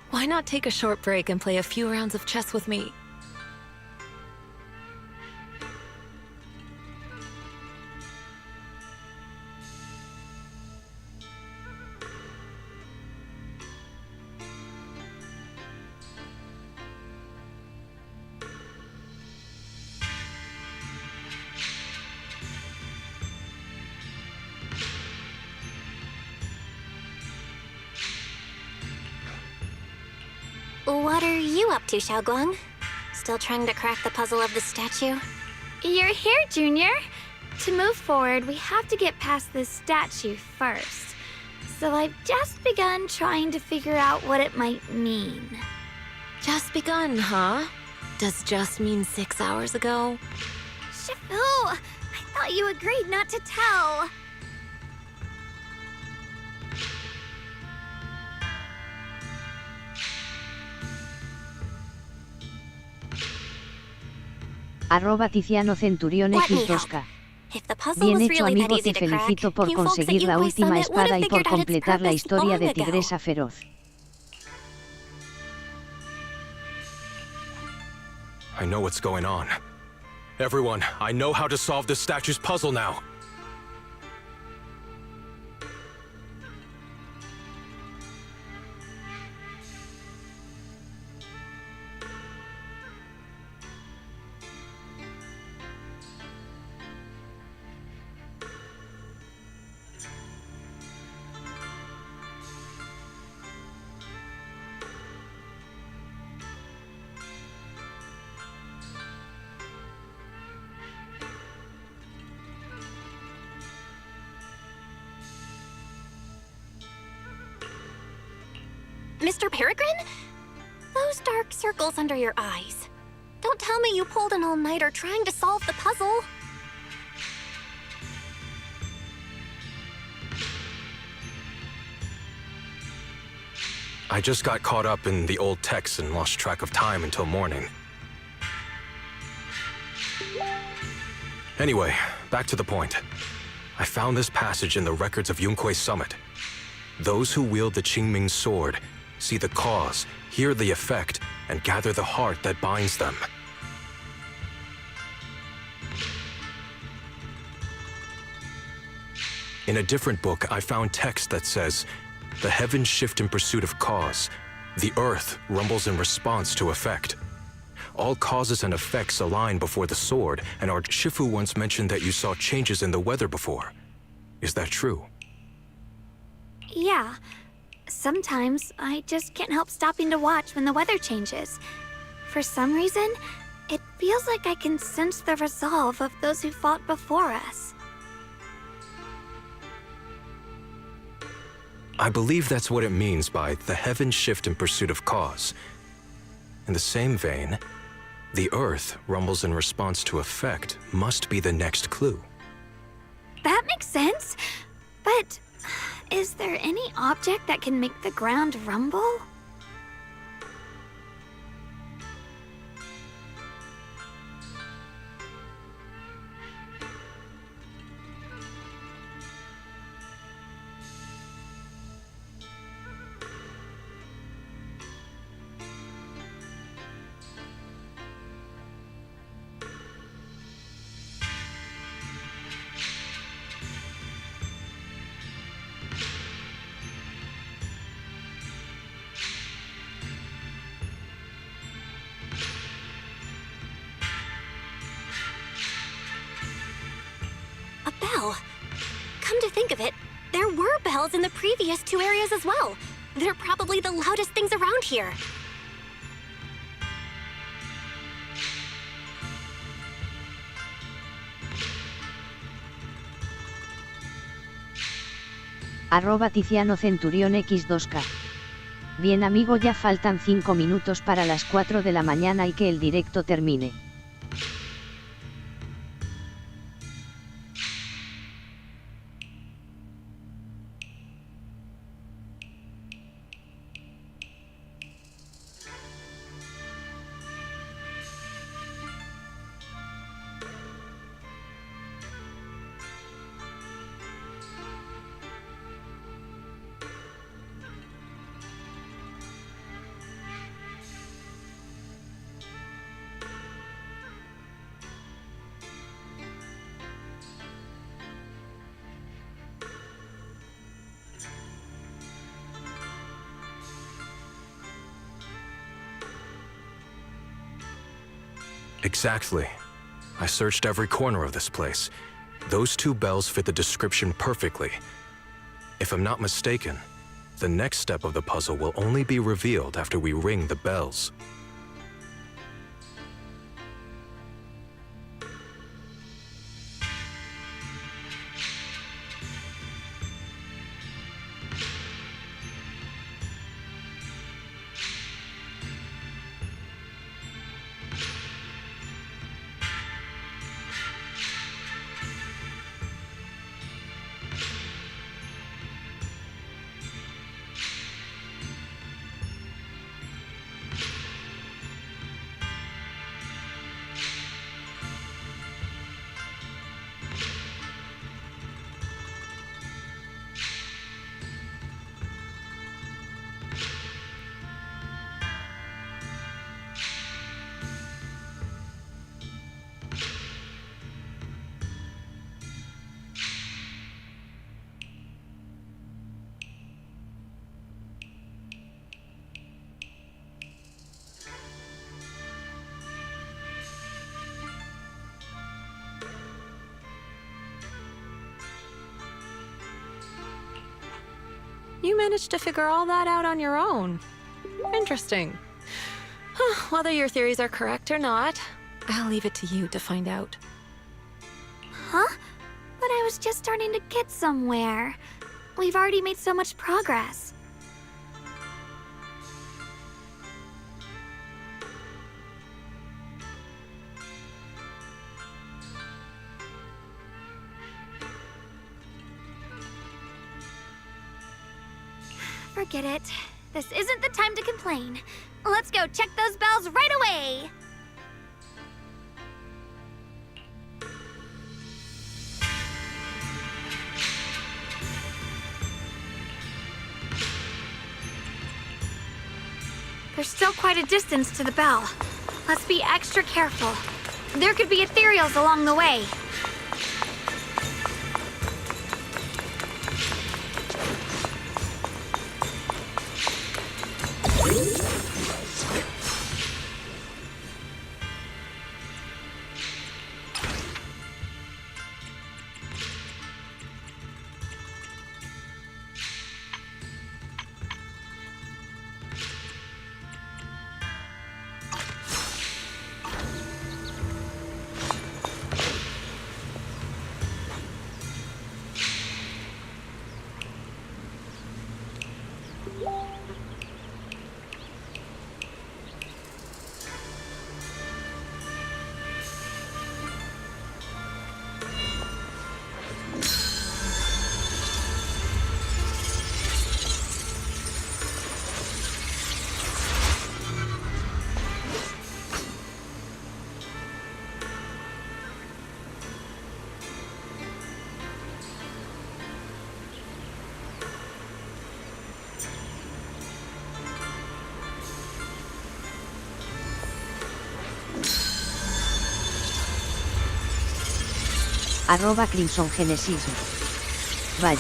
G: Why not take a short break and play a few rounds of chess with me?
B: What are you up to, Xiaoguang? Still trying to crack the puzzle of the statue?
E: You're here, Junior. To move forward, we have to get past this statue first. So I've just begun trying to figure out what it might mean.
G: Just begun, huh? Does just mean 6 hours ago?
E: Shifu! I thought you agreed not to tell.
A: Tiziano Centurión X2K.
B: If the puzzle
A: Bien
B: was
A: hecho
B: really that
A: amigo,
B: easy
A: te
B: to crack,
A: felicito por
B: you folks at
A: conseguir la
B: Junkwei
A: última
B: Summit would
A: espada
B: have
A: y por
B: figured out its
A: completar la
B: purpose
A: historia de
B: long ago.
A: Tigresa Feroz.
H: I know what's going on. Everyone, I know how to solve this statue's puzzle now.
B: Mr. Peregrine? Those dark circles under your eyes. Don't tell me you pulled an all-nighter trying to solve the puzzle.
H: I just got caught up in the old texts and lost track of time until morning. Anyway, back to the point. I found this passage in the records of Yunkui's summit. Those who wield the Qingming sword see the cause, hear the effect, and gather the heart that binds them. In a different book, I found text that says, "The heavens shift in pursuit of cause. The earth rumbles in response to effect. All causes and effects align before the sword, and our Shifu once mentioned that you saw changes in the weather before. Is that true?"
E: Yeah. Sometimes I just can't help stopping to watch when the weather changes. For some reason, it feels like I can sense the resolve of those who fought before us.
H: I believe that's what it means by the heavens shift in pursuit of cause. In the same vein, the earth rumbles in response to effect must be the next clue.
E: That makes sense. But is there any object that can make the ground rumble?
B: A bell. Come to think of it, there were bells in the previous two areas as well. They're probably the loudest things around here.
A: @Tiziano Centurión X2K. Bien amigo, ya faltan 5 minutos para las 4 de la mañana y que el directo termine.
H: Exactly. I searched every corner of this place. Those two bells fit the description perfectly. If I'm not mistaken, the next step of the puzzle will only be revealed after we ring the bells.
G: You managed to figure all that out on your own. Interesting. Whether your theories are correct or not, I'll leave it to you to find out.
E: Huh? But I was just starting to get somewhere. We've already made so much progress. Forget it. This isn't the time to complain. Let's go check those bells right away! There's still quite a distance to the bell. Let's be extra careful. There could be ethereals along the way.
A: @Crimson Genesis. Vaya.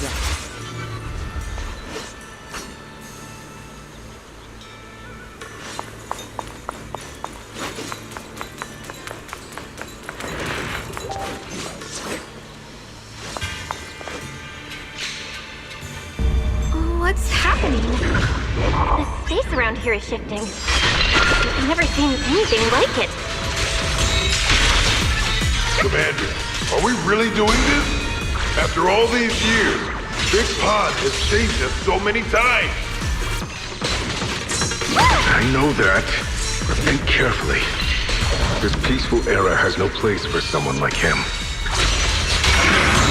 E: What's happening?
B: The space around here is shifting. I've never seen anything like it.
D: Commander, are we really doing this? After all these years, Big Pod has saved us so many times.
M: I know that, but think carefully. This peaceful era has no place for someone like him.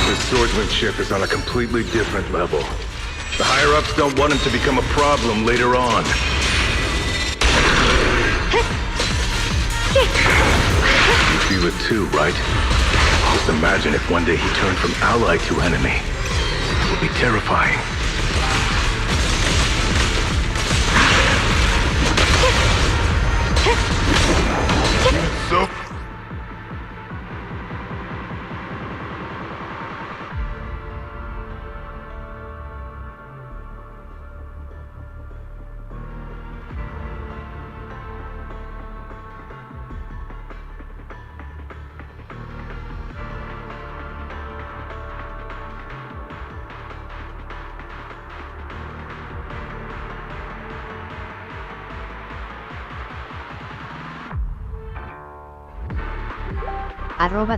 M: His swordsmanship is on a completely different level. The higher-ups don't want him to become a problem later on. You feel it too, right? Just imagine if one day he turned from ally to enemy. It would be terrifying.
D: So...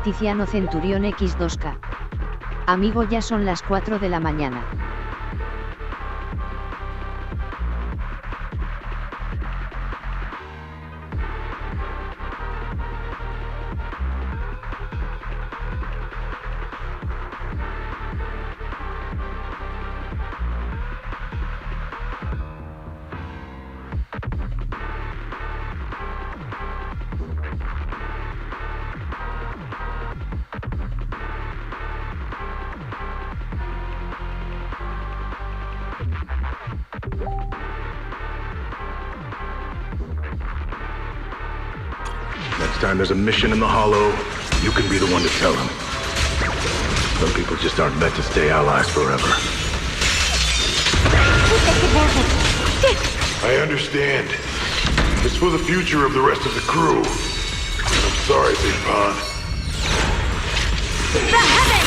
A: @Tiziano Centurión X2K. Amigo, ya son las 4 de la mañana.
M: Next time there's a mission in the Hollow, you can be the one to tell him. Some people just aren't meant to stay allies forever.
D: I understand. It's for the future of the rest of the crew. And I'm sorry, Big Pod.
E: The heavens!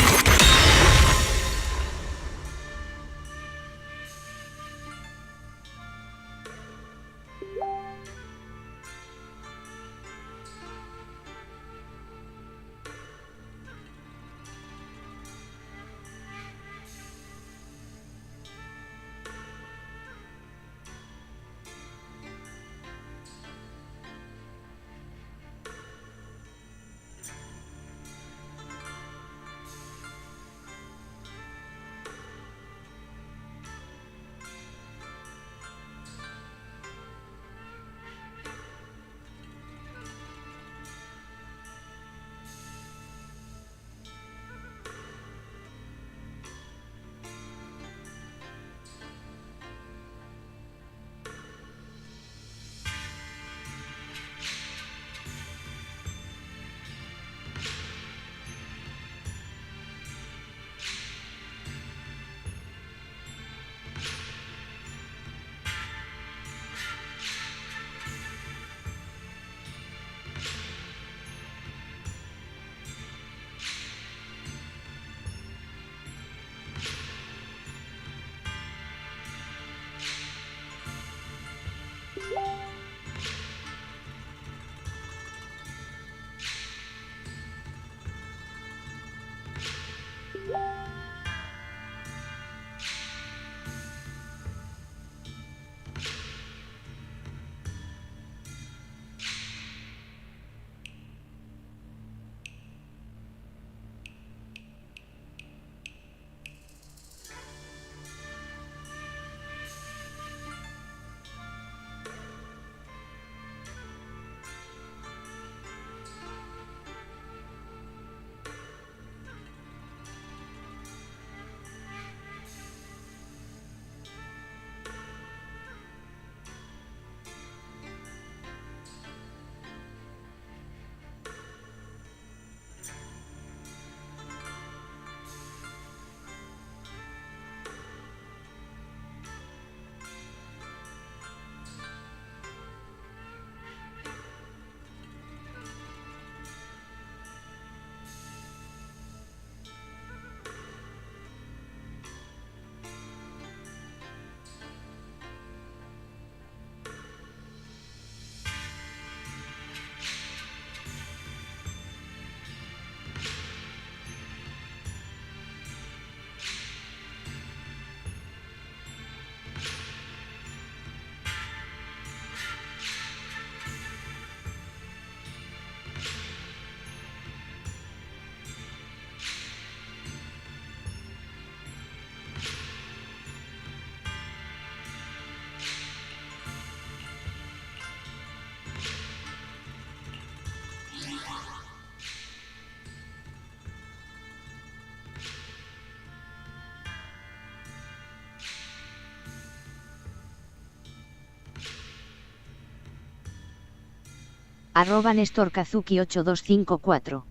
A: @NestorKazuki8254.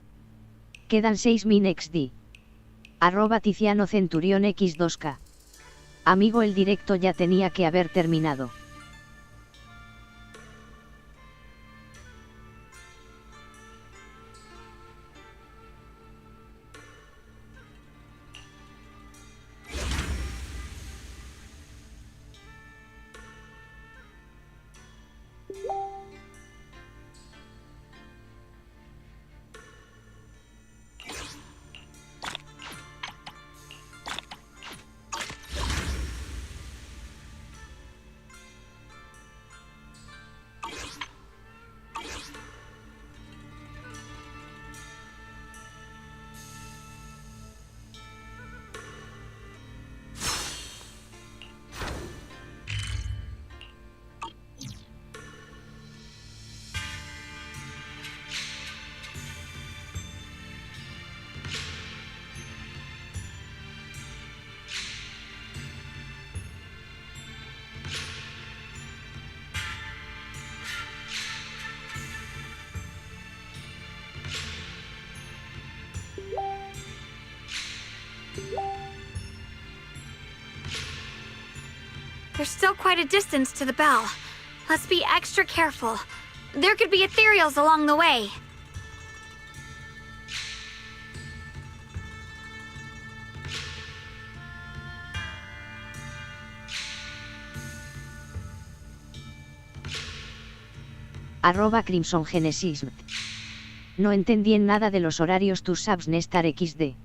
A: Quedan 6.000 XD. @Tiziano Centurión X2K. Amigo, el directo ya tenía que haber terminado.
E: There's still quite a distance to the bell. Let's be extra careful. There could be ethereals along the way.
A: @Crimson Genesis. No entendí en nada de los horarios tus subs Nestar XD.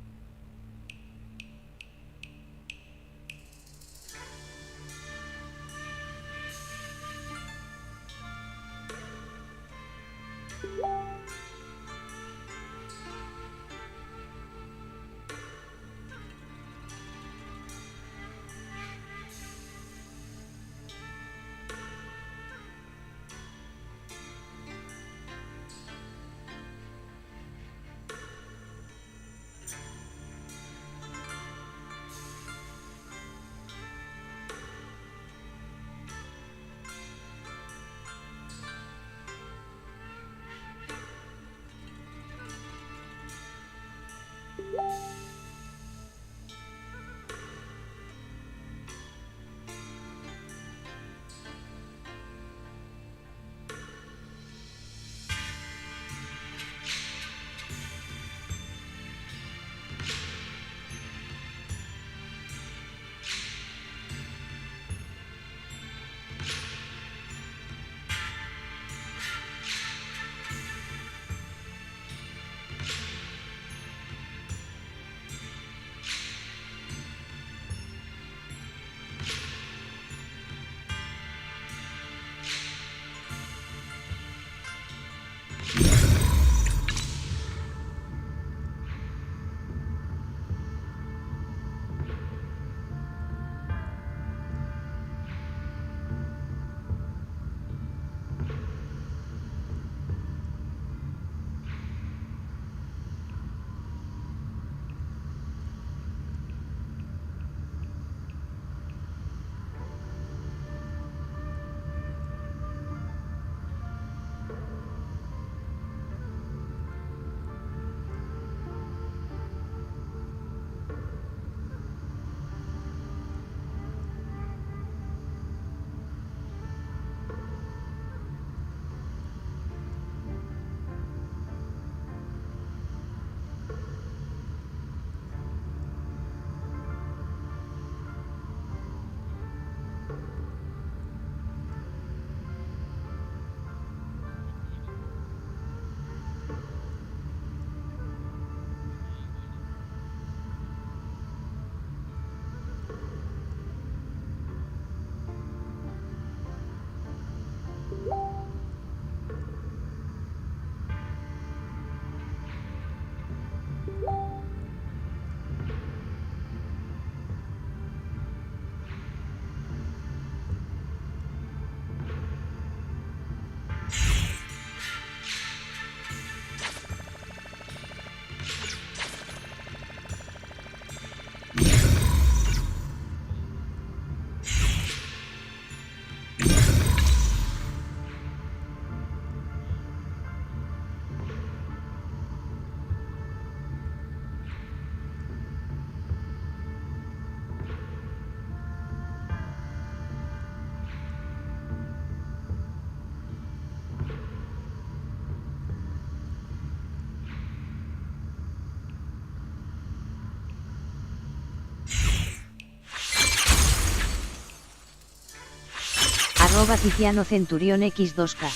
A: @Tiziano Centurión X2K.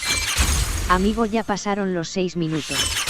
A: Amigo, ya pasaron los 6 minutos.